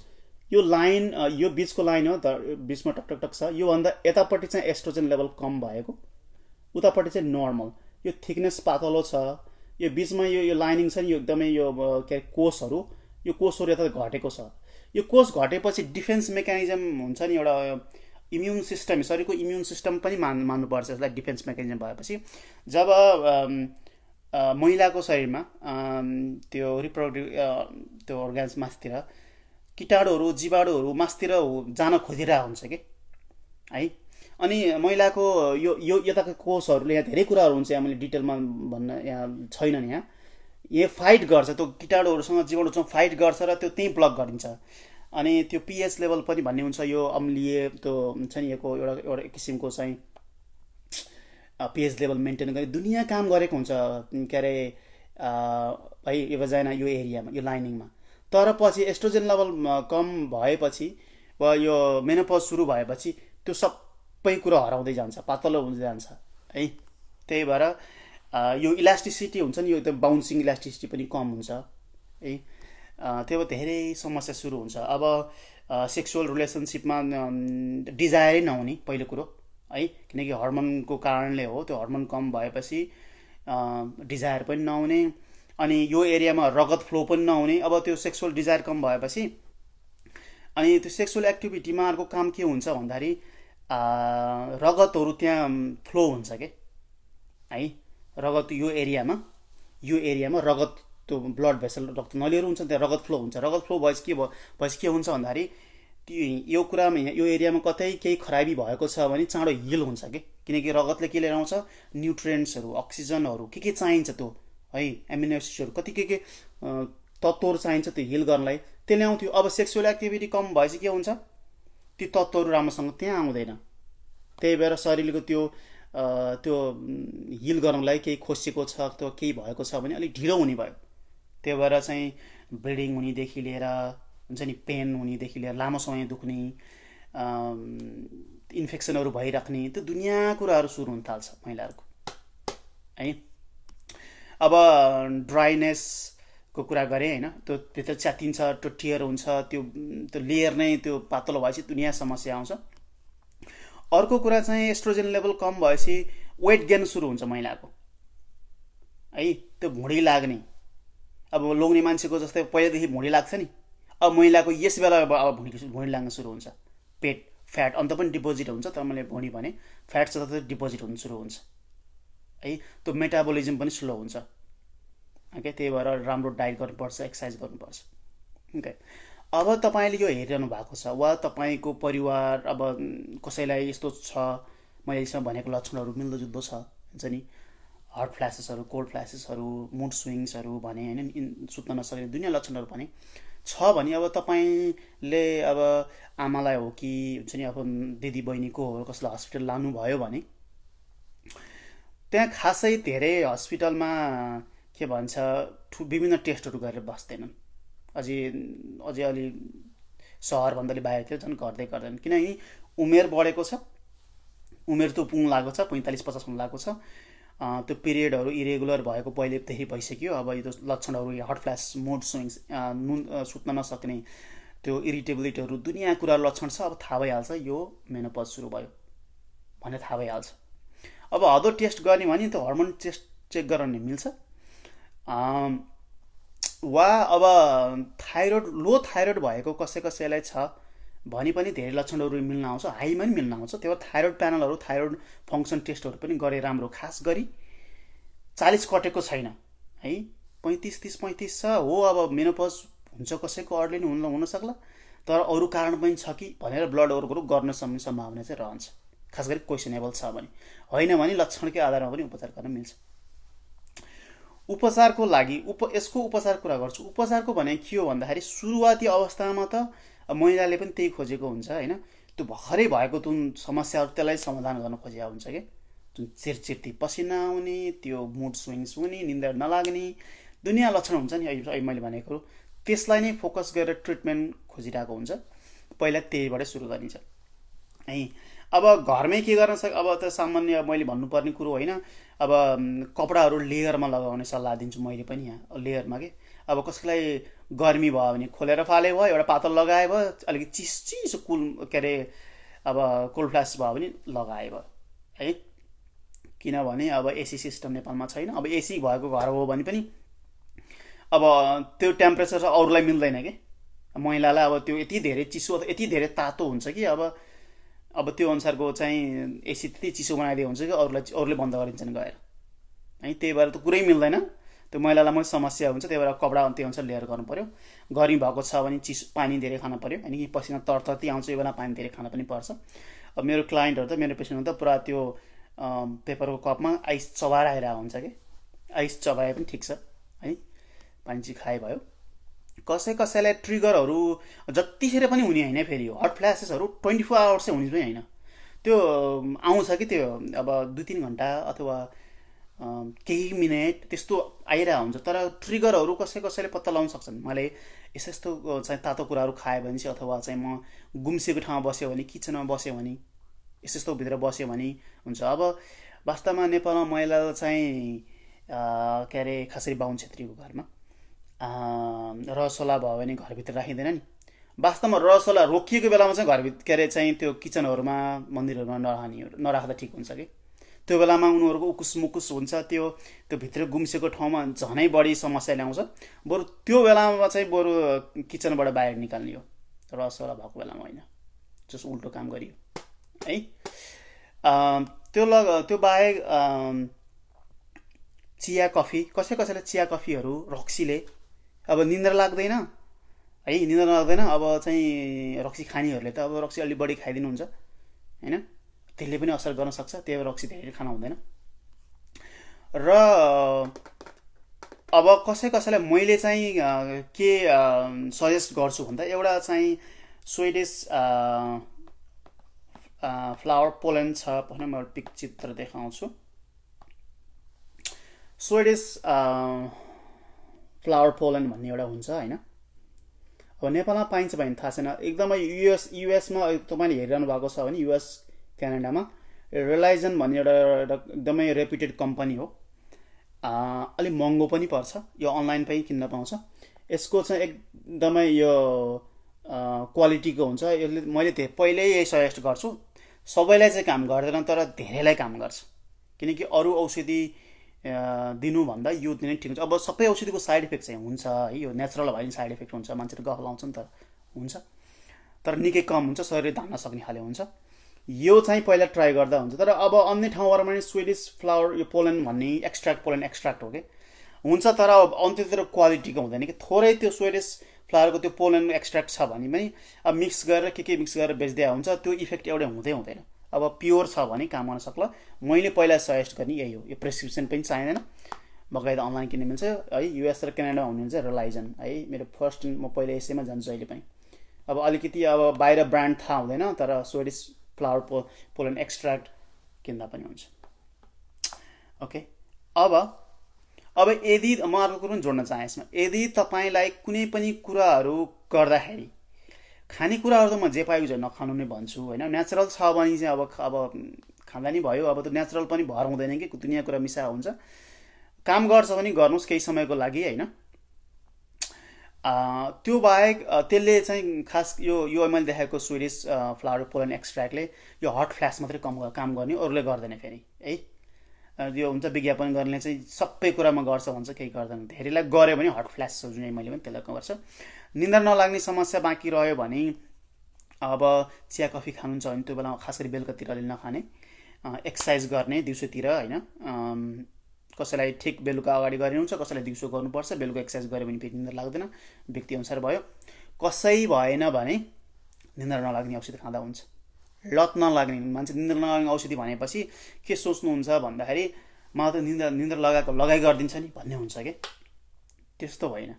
यो लाइन यो बिचको लाइन हो, बिचमा टकटक छ, योभन्दा यतापट्टि चाहिँ एस्ट्रोजन लेभल कम भएको, उतापट्टि चाहिँ नर्मल। यो थिकनेस पातलो छ, यो बिचमा यो लाइनिङ छ नि, यो एकदमै यो के अरे कोषहरू, यो कोषहरू यता घटेको छ, यो कोष घटेपछि डिफेन्स मेकानिजम हुन्छ नि एउटा इम्युन सिस्टम, शरीरको इम्युन सिस्टम पनि मान्नुपर्छ यसलाई डिफेन्स मेकानिजम भएपछि। जब महिलाको शरीरमा त्यो रिप्रोडक्टिभ त्यो अर्गान्स मासतिर कीटाणुहरू जीवाणुहरू मासतिर जान खोजिरहेको हुन्छ कि है। अनि महिलाको यो यो यताको कोषहरूले यहाँ धेरै कुराहरू हुन्छ, यहाँ मैले डिटेलमा भन्न यहाँ छैन नि। यहाँ फाइट गर्छ त्यो कीटाणुहरूसँग जीवाणुसँग फाइट गर्छ र त्यो त्यहीँ ब्लक गरिन्छ। अनि त्यो पिएच लेभल पनि भन्ने हुन्छ, यो अम्लीय त्यो हुन्छ नि यको एउटा एउटा किसिमको चाहिँ पिएच लेभल मेन्टेन गरी दुनियाँ काम गरेको हुन्छ के अरे है यो भजाइना यो एरियामा यो लाइनिङमा। तर पछि एस्ट्रोजेन लेभल कम भएपछि वा यो मेनोपज सुरु भएपछि त्यो सबै कुरा हराउँदै जान्छ, पातलो हुँदै जान्छ है। त्यही भएर यो इलास्टिसिटी हुन्छ नि, यो एकदम बााउन्सिङ इलास्टिसिटी पनि कम हुन्छ है। त्यो धेरै समस्या सुरु हुन्छ। अब सेक्सुअल रिलेसनसिपमा डिजायरै नहुने पहिलो कुरो है, किनकि हर्मोनको कारणले हो। त्यो हर्मोन कम भएपछि डिजायर पनि नहुने, अनि यो एरियामा रगत फ्लो पनि नहुने। अब त्यो सेक्सुअल डिजायर कम भएपछि अनि त्यो सेक्सुअल एक्टिभिटीमा अर्को काम के हुन्छ भन्दाखेरि रगतहरू त्यहाँ फ्लो हुन्छ के है। रगत यो एरियामा रगत त्यो ब्लड भेसल रक्त नलीहरू हुन्छ, त्यहाँ रगत फ्लो हुन्छ। रगत फ्लो भएपछि के हुन्छ भन्दाखेरि यो कुरामा यो एरियामा कतै केही खराबी भएको छ भने चाँडो हिल हुन्छ कि, किनकि रगतले के लिएर आउँछ न्युट्रिएन्ट्सहरू अक्सिजनहरू के चाहिन्छ त्यो है, एमिनो एसिड्सहरू कति के तत्त्वहरू चाहिन्छ त्यो हिल गर्नलाई, त्यो ल्याउँथ्यो। अब सेक्सुअल एक्टिभिटी कम भएपछि के हुन्छ ती तत्त्वहरू राम्रोसँग त्यहाँ आउँदैन। त्यही भएर शरीरको त्यो हिल गर्नलाई केही खोसिएको छ अथवा केही भएको छ भने अलिक ढिलो हुने भयो। त्यही भएर चाहिँ ब्लिडिङ हुनेदेखि लिएर हुन्छ नि पेन हुनेदेखि लिएर लामो समय दुख्ने इन्फेक्सनहरू भइराख्ने त्यो दुनियाँ कुराहरू सुरु हुन थाल्छ महिलाहरूको है। अब ड्राइनेसको कुरा गरेँ होइन, त्यो भित्र च्यातिन्छ, त्यो टियर हुन्छ, त्यो लेयर नै त्यो पातलो भएपछि दुनियाँ समस्या आउँछ। अर्को कुरा चाहिँ एस्ट्रोजेन लेभल कम भएपछि वेट गेन सुरु हुन्छ महिलाको है। त्यो भुँडी लाग्ने, अब लोग्ने मान्छेको जस्तै पहिलादेखि भुँडी लाग्छ नि, अब महिलाको यस बेला अब भुँडी लाग्न सुरु हुन्छ। पेट फ्याट अन्त पनि डिपोजिट हुन्छ, तर मैले भुँडी भने फ्याट जताततै डिपोजिट हुन सुरु हुन्छ है। त्यो मेटाबोलिजम पनि स्लो हुन्छ ओके। त्यही भएर राम्रो डाइट गर्नुपर्छ, एक्सर्साइज गर्नुपर्छ ओके। अब तपाईँले यो हेरिरहनु भएको छ वा तपाईँको परिवार अब कसैलाई यस्तो छ, मैले यसमा भनेको लक्षणहरू मिल्दोजुल्दो छ हुन्छ नि, हट फ्ल्यासेसहरू, कोल्ड फ्ल्यासेसहरू, मुड स्विङ्सहरू भने होइन, सुत्न नसक्ने दुनियाँ लक्षणहरू भने छ भने अब तपाईँले अब आमालाई हो कि हुन्छ नि अब दिदी बहिनीको हो कसैलाई हस्पिटल लानुभयो भने त्यहाँ खासै धेरै हस्पिटलमा के भन्छ विभिन्न टेस्टहरू गरेर बस्दैनन्। अझै अलि सहरभन्दा बाहिरतिर झन् गर्दैन, किनकि उमेर बढेको छ, उमेर त पुग्न लागेको छ, 45-50 हुन लागेको छ। त्यो पिरियडहरू इरेगुलर भएको पहिलेदेखि भइसक्यो। अब यो लक्षणहरू हट फ्ल्यास, मुड स्विङ्स, सुत्न नसक्ने, त्यो इरिटेबिलिटीहरू दुनियाँ कुरा लक्षण छ। अब थाहा भइहाल्छ यो मेनोपज सुरु भयो भने थाहा भइहाल्छ। अब हदो टेस्ट गर्ने भने त्यो हर्मोन टेस्ट चेक गराउन मिल्छ वा अब थाइरोइड लो थाइरोइड भएको कसैलाई छ भने पनि धेरै लक्षणहरू मिल्न आउँछ, हाईमा पनि मिल्न आउँछ। त्यही भएर थाइरोइड प्यानलहरू, थाइरोइड फङ्सन टेस्टहरू पनि गरे राम्रो। खास गरी 40 कटेको छैन है, 35 छ हो। अब मेनोपज हुन्छ कसैको अर्ली नै हुन सक्ला, तर अरू कारण पनि छ कि भनेर ब्लडहरू गर्न सक्ने सम्भावना चाहिँ रहन्छ, खास गरी क्वेसनेबल छ भने। होइन भने लक्षणकै आधारमा पनि उपचार गर्न मिल्छ। उपचारको लागि यसको उपचार कुरा गर्छु। उपचारको भने के हो भन्दाखेरि सुरुवाती अवस्थामा त महिलाले पनि त्यही खोजेको हुन्छ होइन, त्यो भर्खरै भएको जुन समस्याहरू त्यसलाई समाधान गर्न खोजेको हुन्छ कि, जुन चिरचिर्ती पसिना आउने, त्यो मुड स्विङ्स हुने, निन्दा नलाग्ने दुनियाँ लक्षण हुन्छ नि अहिले मैले भनेको, त्यसलाई नै फोकस गरेर ट्रिटमेन्ट खोजिरहेको हुन्छ। पहिला त्यहीबाटै सुरु गरिन्छ है। अब घरमै के गर्न सक्छ, अब त सामान्य मैले भन्नुपर्ने कुरो होइन। अब कपडाहरू लेयरमा लगाउने सल्लाह दिन्छु मैले पनि यहाँ लेयरमा के। अब कसैलाई गर्मी भयो भने खोलेर फाले भयो, एउटा पातल लगाए भयो, अलिकति चिसो कुल के अरे अब कोल्ड फ्ल्यास भयो भने लगाए भयो है। किनभने अब एसी सिस्टम नेपालमा छैन। अब एसी भएको घर हो भने पनि अब त्यो टेम्परेचर अरूलाई मिल्दैन कि महिलालाई अब त्यो यति धेरै चिसो अथवा यति धेरै तातो हुन्छ कि अब त्यो अनुसारको चाहिँ एसी त्यति चिसो बनाइदिएको हुन्छ कि अरूले बन्द गरिदिन्छन् गएर है। त्यही भएर त कुरै मिल्दैन, त्यो महिलालाई पनि समस्या हुन्छ। त्यही भएर कपडा त्यही अनुसार लिएर गर्नु पर्यो। गर्मी भएको छ भने चिसो पानी धेरै खानु पर्यो, होइन कि पसिना तरतर्ती आउँछ, यो बेला पानी धेरै खान पनि पर्छ। अब मेरो क्लाइन्टहरू त, मेरो पेसेन्टहरू त पुरा त्यो पेपरको कपमा आइस चबाएर आइरहेको हुन्छ कि, आइस चबाए पनि ठिक छ है, पानी चाहिँ खाए भयो। कसैलाई ट्रिगरहरू जतिखेर पनि हुने होइन, फेरि यो हट फ्ल्यासेसहरू 24 आवर्स चाहिँ हुने पनि होइन, त्यो आउँछ कि त्यो अब 2-3 घन्टा अथवा केही मिनट त्यस्तो आइरहेको हुन्छ। तर ट्रिगरहरू कसैले पत्ता लगाउन सक्छन्। मैले यस्तो चाहिँ तातो कुराहरू खायो भने चाहिँ, अथवा चाहिँ म गुम्सेको ठाउँमा बस्यो भने, किचनमा बस्यो भने, यस्तो भित्र बस्यो भने हुन्छ। अब वास्तवमा नेपालमा महिला चाहिँ के अरे, खास गरी बाहुन छेत्रीको घरमा रसोला भयो भने घरभित्र राखिँदैन नि। वास्तवमा रसोला रोकिएको बेलामा चाहिँ घरभित्र के अरे चाहिँ त्यो किचनहरूमा, मन्दिरहरूमा नराख्दा ठिक हुन्छ कि। त्यो बेलामा उनीहरूको उकुस मुकुस हुन्छ, त्यो भित्र गुम्सेको ठाउँमा झनै बढी समस्या ल्याउँछ। बरु त्यो बेलामा चाहिँ बरु किचनबाट बाहिर निकाल्ने हो, रसोला भएको बेलामा होइन, जस उल्टो काम गरियो है। त्यो बाहेक चिया कफी, कसैलाई चिया कफीहरू रक्सीले अब निन्द्रा लाग्दैन है, निन्द्रा लाग्दैन अब चाहिँ रक्सी खानेहरूले त अब रक्सी अलि बढी खाइदिनुहुन्छ होइन, त्यसले पनि असर गर्न सक्छ। त्यही भएर रक्सी धेरै खान हुँदैन। र अब कसैलाई मैले चाहिँ के सजेस्ट गर्छु भन्दा, एउटा चाहिँ स्विडिस फ्लावर पोलन छ भने, म एउटा पिक चित्र देखाउँछु। स्विडिस फ्लावर पोलन भन्ने एउटा हुन्छ होइन। अब नेपालमा पाइन्छ भने थाहा छैन, एकदमै युएसमा तपाईँले हेरिरहनु भएको छ भने, युएस क्यानाडामा रिलाइजन भन्ने एउटा एकदमै रेप्युटेड कम्पनी हो। अलिक महँगो पनि पर्छ, यो अनलाइन पनि किन्न पाउँछ। यसको चाहिँ एकदमै यो क्वालिटीको हुन्छ। यसले मैले पहिल्यै यही सजेस्ट गर्छु, सबैलाई चाहिँ काम गर्दैन तर धेरैलाई काम गर्छ। किनकि अरू औषधि दिनुभन्दा यो दिने ठिक हुन्छ। अब सबै औषधिको साइड इफेक्ट चाहिँ हुन्छ है, यो नेचुरल भयो भने साइड इफेक्ट हुन्छ, मान्छेले गफ लाउँछ नि त हुन्छ, तर निकै कम हुन्छ, शरीरले धान्न सक्ने खाले हुन्छ। यो चाहिँ पहिला ट्राई गर्दा हुन्छ। तर अब अन्य ठाउँहरूमा पनि स्विडिस फ्लावर यो पोलन भन्ने पोलन एक्सट्र्याक्ट हो कि हुन्छ, तर अब अन्त्यतिर क्वालिटीको हुँदैन कि। थोरै त्यो स्विडिस फ्लावरको त्यो पोलन एक्सट्र्याक्ट छ भने पनि अब मिक्स गरेर के मिक्स गरेर बेच्दै हुन्छ, त्यो इफेक्ट एउटै हुँदैन। अब प्योर छ भने काम गर्न सक्ला। मैले पहिला सजेस्ट गर्ने यही हो। यो प्रेसक्रिप्सन पनि चाहिँदैन, बकाइदा अनलाइन किन्ने मिल्छ है। युएस र क्यानाडा हुने चाहिँ रिलाइजन है, मेरो फर्स्ट म पहिला यसैमा जान्छु अहिले पनि। अब अलिकति अब बाहिर ब्रान्ड थाहा हुँदैन, तर स्विडिस फ्लावर पोलन एक्सट्र्याक्ट किन्दा पनि हुन्छ। ओके, अब यदि म अर्को कुरो पनि जोड्न चाहेँ यसमा, यदि तपाईँलाई कुनै पनि कुराहरू गर्दाखेरि, खानेकुराहरू त म जे पाएको चाहिँ नखानु नै भन्छु होइन। नेचुरल छ भने चाहिँ अब खाँदा नि भयो। अब त नेचुरल पनि भर हुँदैन कि, दुनियाँ कुरा मिसा हुन्छ। काम गर्छ भने गर्नुहोस् केही समयको लागि होइन। त्यो बाहेक त्यसले चाहिँ खास यो मैले देखाएको स्विडिस फ्लावर पोलन एक्सट्र्याक्टले यो हट फ्ल्यास मात्रै काम गर्ने, अरूले गर्दैन फेरि है। यो हुन्छ विज्ञापन गर्ने चाहिँ सबै कुरामा गर्छ भन्छ, केही गर्दैन। धेरैलाई गऱ्यो भने हट फ्ल्यास जुन मैले पनि त्यसलाई गर्छ। निन्द्रा नलाग्ने समस्या बाँकी रह्यो भने, अब चिया कफी खानुहुन्छ भने त्यो बेलामा खास गरी बेलुकातिर अलि नखाने, एक्सर्साइज गर्ने दिउँसोतिर होइन। कसैलाई ठिक बेलुका अगाडि गरिनुहुन्छ, कसैलाई दिउँसो गर्नुपर्छ। बेलुका एक्सर्साइज गऱ्यो भने फेरि निन्द्रा लाग्दैन, व्यक्ति अनुसार भयो। कसै भएन भने निन्द्रा नलाग्ने औषधि खाँदा हुन्छ। लत नलाग्ने, मान्छे निन्द्रा नलाग्ने औषधि भनेपछि के सोच्नुहुन्छ भन्दाखेरि, मलाई त निन्द्रा लगाइ गरिदिन्छ नि भन्ने हुन्छ कि, त्यस्तो होइन।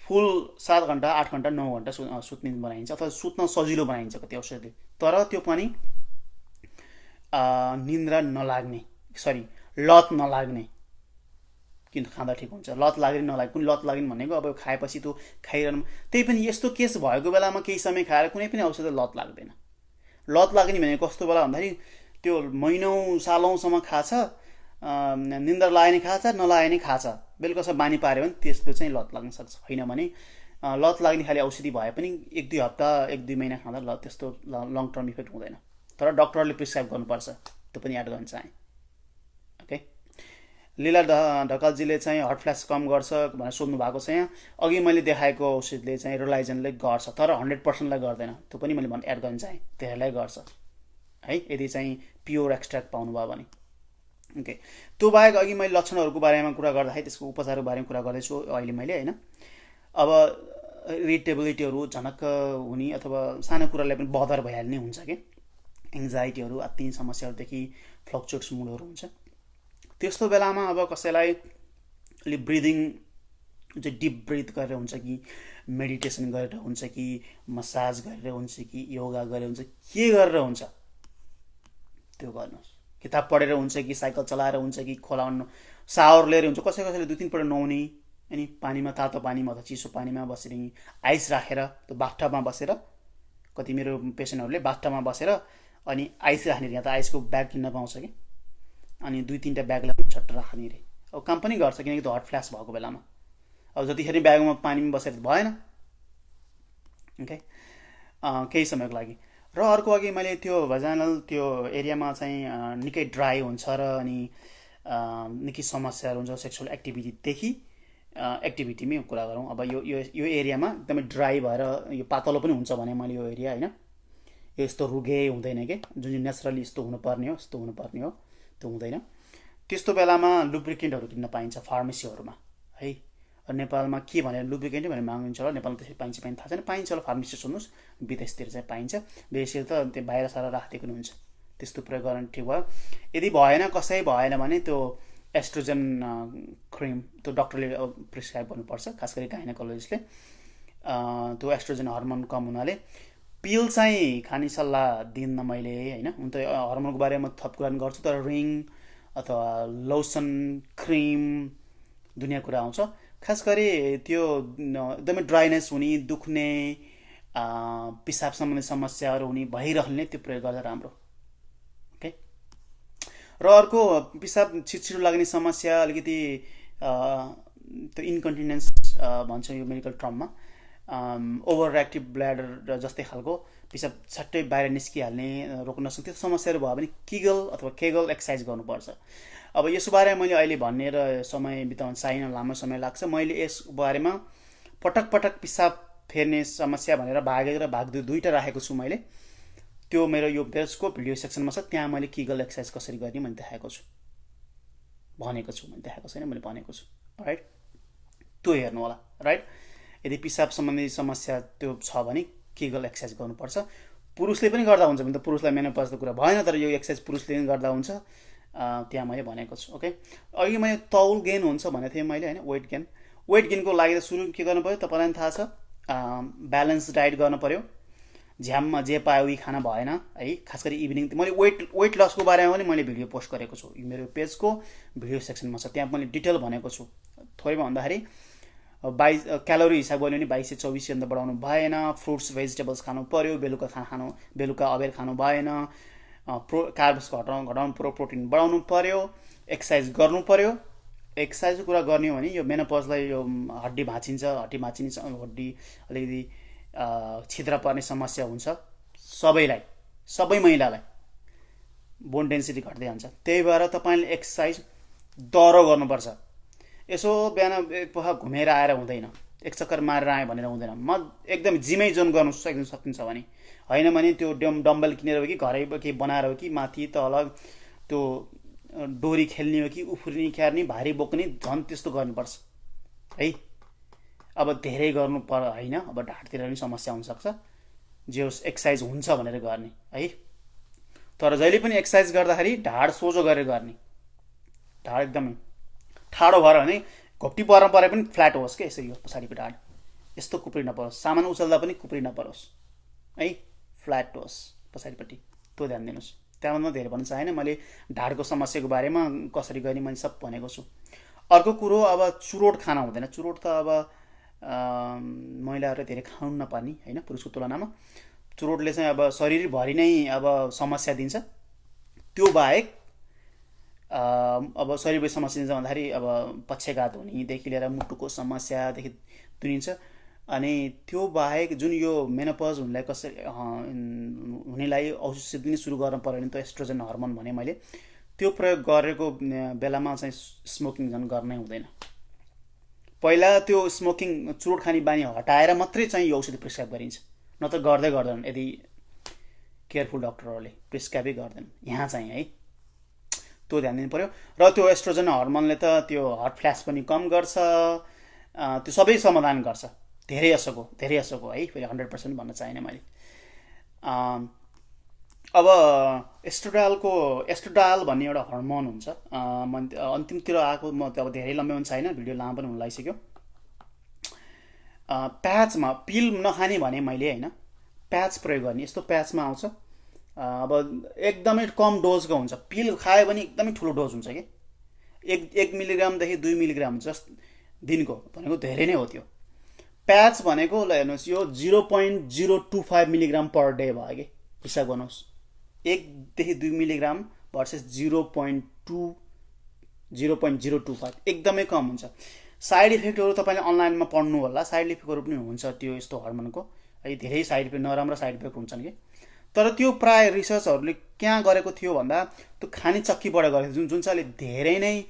फुल 7 घन्टा 8 घन्टा 9 घन्टा सुत्ने बनाइन्छ, अथवा सुत्न सजिलो बनाइन्छ कति औषधिले। तर त्यो पनि निन्द्रा नलाग्ने, लत नलाग्ने किन खाँदा ठिक हुन्छ। लत लाग्ने नलाग्ने, कुन लत लाग्ने भनेको अब खाएपछि त्यो खाइरहनु। त्यही पनि यस्तो केस भएको बेलामा केही समय खाएर कुनै पनि औषधि लत लाग्दैन। लत लाग्ने भनेको कस्तो बेला भन्दाखेरि, त्यो महिनौँ सालौँसम्म खाछ, निन्द्रा लाग्ने खाछ, नलाग्ने खाछ, बेलुकासम्म बानी पार्यो भने त्यस्तो चाहिँ लत लाग्न सक्छ। होइन भने लत लाग्ने खाले औषधि भए पनि 1-2 हप्ता 1-2 महिना खाँदा त्यस्तो लङ टर्म इफेक्ट हुँदैन। तर डक्टरले प्रिस्क्राइब गर्नुपर्छ, त्यो पनि याद गर्न चाहेँ। ओके, लीला ढकालजीले चाहिँ हट फ्ल्यास कम गर्छ भनेर सोध्नु भएको छ यहाँ। अघि मैले देखाएको औषधले चाहिँ रोलाइजनले गर्छ, तर 100%लाई गर्दैन। त्यो पनि मैले एड गर्न चाहेँ, धेरैलाई गर्छ है, यदि चाहिँ प्योर एक्सट्र्याक्ट पाउनुभयो भने। ओके, त्यो बाहेक अघि मैले लक्षणहरूको बारेमा कुरा गर्दाखेरि त्यसको उपचारको बारेमा कुरा गर्दैछु अहिले मैले होइन। अब इरिटेबिलिटीहरू झनक्क हुने अथवा सानो कुरालाई पनि बदर भइहाल्ने हुन्छ कि, एङ्जाइटीहरू आत्तिने समस्याहरूदेखि फ्लक्चुएट्स मुडहरू हुन्छ। त्यस्तो बेलामा अब कसैलाई अलिक ब्रिदिङ चाहिँ डिप ब्रिथ गरेर हुन्छ कि, मेडिटेसन गरेर हुन्छ कि, मसाज गरेर हुन्छ कि, योगा गरेर हुन्छ, के गरेर हुन्छ त्यो गर्नुहोस्। किताब पढेर हुन्छ कि, साइकल चलाएर हुन्छ कि, खोला सावर लिएर हुन्छ। कसैले 2-3 पल्ट नुहाउने, अनि पानीमा, तातो पानीमा अथवा चिसो पानीमा बसेर आइस राखेर त्यो बाथटबमा बसेर, कति मेरो पेसेन्टहरूले बाथटबमा बसेर अनि आइस राख्ने, यहाँ त आइसको ब्याग किन्न पाउँछ कि, अनि 2-3टा ब्यागलाई छट्ट राख्ने रे। अब काम पनि गर्छ, किनकि त्यो हट फ्ल्यास भएको बेलामा अब जतिखेर ब्यागमा पानीमा बसेर भएन। ओके, केही समयको लागि। र अर्को अघि मैले त्यो भजानल त्यो एरियामा चाहिँ निकै ड्राई हुन्छ र अनि निकै समस्याहरू हुन्छ सेक्सुअल एक्टिभिटीदेखि एक्टिभिटीमै कुरा गरौँ। अब यो एरियामा एकदमै ड्राई भएर यो पातलो पनि हुन्छ भने मैले यो एरिया होइन, यो यस्तो रुगे हुँदैन कि, जुन चाहिँ नेचुरली यस्तो हुनुपर्ने हो, यस्तो हुनुपर्ने हो, त्यो हुँदैन। त्यस्तो बेलामा लुब्रिकेन्टहरू किन्न पाइन्छ फार्मेसीहरूमा है। नेपालमा के भने लुब्रिकेन्टै भनेर मागिन्छ होला, नेपालमा त्यसरी पाइन्छ पाइन्छ थाहा छैन, पाइन्छ होला, फार्मेसी सुन्नुहोस्, विदेशतिर चाहिँ पाइन्छ। विदेशतिर त त्यो बाहिर सारा राखिदिएको हुन्छ, त्यस्तो प्रयोग गर्न ठिक भयो। यदि भएन, कसै भएन भने त्यो एस्ट्रोजन क्रिम त्यो डक्टरले प्रिस्क्राइब गर्नुपर्छ, खास गरी गाइनोकोलोजिस्टले। त्यो एस्ट्रोजन हर्मोन कम हुनाले पिल चाहिँ खाने सल्लाह दिन्न मैले होइन। हुन त हर्मोनको बारेमा थप कुरा गर्छु, तर रिङ अथवा लोसन क्रिम दुनियाँ कुरा आउँछ। खास गरी त्यो एकदमै ड्राइनेस हुने, दुख्ने, पिसाब सम्बन्धी समस्याहरू हुने, भइरहने त्यो प्रयोग गर्दा राम्रो। ओके, र अर्को पिसाब छिटो लाग्ने समस्या, अलिकति त्यो इन्कन्टिनेन्स भन्छ यो मेडिकल टर्ममा, ओभर एक्टिभ ब्ल्याडर जस्तै खालको पिसाब छट्टै बाहिर निस्किहाल्ने, रोक्न नसक्ने त्यो समस्याहरू भयो भने किगल अथवा केगल एक्सर्साइज गर्नुपर्छ। अब यस बारेमा मैले अहिले भन्ने र समय बिताउन चाहिन, लामो समय लाग्छ। मैले यस बारेमा पटक पटक पिसाब फेर्ने समस्या भनेर भाग 1 र भाग 2 दुईवटा राखेको छु मैले। त्यो मेरो यो पेजको भिडियो सेक्सनमा छ, त्यहाँ मैले किगल एक्सर्साइज कसरी गर्ने मैले देखाएको छु, भनेको छु। मैले देखाएको छैन, मैले भनेको छु, राइट। त्यो हेर्नु होला, राइट। यदि पिसाब सम्बन्धी समस्या त्यो छ भने किगल एक्सर्साइज गर्नुपर्छ। पुरुषले पनि गर्दा हुन्छ भने त पुरुषलाई मेनोपज त कुरा भएन, तर यो एक्सर्साइज पुरुषले पनि गर्दा हुन्छ, त्यहाँ मैले भनेको छु। ओके, अघि मैले तौल गेन हुन्छ भनेको थिएँ मैले होइन, वेट गेन। वेट गेनको लागि त सुरु के गर्नु पऱ्यो तपाईँलाई पनि थाहा छ, ब्यालेन्स डाइट गर्नु पऱ्यो। झ्याममा जे पायो उही खाना भएन है, खास गरी इभिनिङ। मैले वेट लसको बारेमा पनि मैले भिडियो पोस्ट गरेको छु, मेरो पेजको भिडियो सेक्सनमा छ, त्यहाँ मैले डिटेल भनेको छु। थोरैमा भन्दाखेरि 22 क्यालोरी हिसाब गऱ्यो भने 22 से 24 भन्दा बढाउनु भएन। फ्रुट्स भेजिटेबल्स खानु पऱ्यो, बेलुका खानु, बेलुका अबेर खानु भएन। कार्ब्स घटाउनु पऱ्यो, प्रोटिन बढाउनु पऱ्यो, एक्सर्साइज गर्नु पऱ्यो। एक्सर्साइजको कुरा गर्ने हो भने यो मेनोपजलाई यो हड्डी भाँचिन्छ, हड्डी अलिकति छिद्र पर्ने समस्या हुन्छ सबैलाई, सबै महिलालाई, बोन डेन्सिटी घट्दै जान्छ। त्यही भएर तपाईँले एक्सर्साइज दह्रो गर्नुपर्छ। यसो बिहान एक पख घुमेर आएर हुँदैन, एक चक्कर मारेर आएँ भनेर हुँदैन। म एकदम जिमै जोन गर्नु सकिन्छ भने, होइन भने त्यो डम्बल किनेर हो कि घरै केही बनाएर हो कि माथि तल त्यो डोरी खेल्ने हो कि उफ्रिने क्यार्ने भारी बोक्ने, झन् त्यस्तो गर्नुपर्छ है। अब धेरै गर्नु होइन, अब ढाडतिर पनि समस्या हुनसक्छ, जे होस् एक्सर्साइज हुन्छ भनेर गर्ने है। तर जहिले पनि एक्सर्साइज गर्दाखेरि ढाड सोझो गरेर गर्ने, ढाड एकदमै ठाडो भएर भने घोप्टी पर्न परे पनि फ्ल्याट होस् क्या, यसरी यो पछाडिको ढाड यस्तो कुप्रिन नपरोस्, सामान उचाल्दा पनि कुप्रिन नपरोस् है, फ्ल्याट होस् पछाडिपट्टि, त्यो ध्यान दिनुहोस्। त्यहाँभन्दा धेरै भन्न चाहेन, मैले ढाडको समस्याको बारेमा कसरी गर्ने मैले सब भनेको छु। अर्को कुरो, अब चुरोट खान हुँदैन। चुरोट त अब महिलाहरूले धेरै खानु नपर्ने होइन, पुरुषको तुलनामा। चुरोटले चाहिँ अब शरीरभरि नै अब समस्या दिन्छ। त्यो बाहेक अब शरीरभरि समस्या दिन्छ भन्दाखेरि अब पक्षघात हुनेदेखि लिएर मुटुको समस्यादेखि तुनिन्छ। अनि त्यो बाहेक जुन यो मेनोपज हुनेलाई कसरी हुनेलाई औषध दिने सुरु गर्न पऱ्यो भने त एस्ट्रोजन हर्मोन भने मैले, त्यो प्रयोग गरेको बेलामा चाहिँ स्मोकिङ झन् गर्नै हुँदैन। पहिला त्यो स्मोकिङ चुरोट खाने बानी हटाएर मात्रै चाहिँ यो औषधि प्रिस्क्राइब गरिन्छ, नत्र गर्दै गर्दैनन् यदि केयरफुल डक्टरहरूले प्रिस्क्राइबै गर्दैन यहाँ चाहिँ है। त्यो ध्यान दिनु पर्यो। र त्यो एस्ट्रोजन हर्मोनले त त्यो हट फ्ल्यास पनि कम गर्छ, त्यो सबै समाधान गर्छ धेरै असोको है। फेरि 100% भन्न चाहिनँ मैले। अब एस्ट्रोडाल भन्ने एउटा हर्मोन हुन्छ, अन्तिमतिर आएको म त अब धेरै लम्ब्याउनु छैन, भिडियो लामो पनि हुन लागिसक्यो। प्याचमा पिल नखाने भने मैले होइन, प्याच प्रयोग गर्ने। यस्तो प्याचमा आउँछ, अब एकदमै कम डोजको हुन्छ, पिल खायो भने एकदमै ठुलो डोज हुन्छ कि 1 मिलिग्रामदेखि 2 मिलिग्राम जस्ट दिनको भनेको धेरै नै हो। त्यो प्याच भनेको ल हेर्नुहोस्, यो 0.025 मिलिग्राम पर डे भयो कि, हिसाब गर्नुहोस्। 1देखि 2 मिलिग्राम भर्सेस 0.025 एकदमै कम हुन्छ। साइड इफेक्टहरू तपाईँले अनलाइनमा पढ्नु होला, साइड इफेक्टहरू पनि हुन्छ त्यो यस्तो हर्मोनको है, धेरै साइड इफेक्ट नराम्रो साइड इफेक्ट हुन्छन् कि। तर त्यो प्राय रिसर्चहरूले कहाँ गरेको थियो भन्दा त्यो खाने चक्कीबाट गरेको थियो, जुन चाहिँ धेरै नै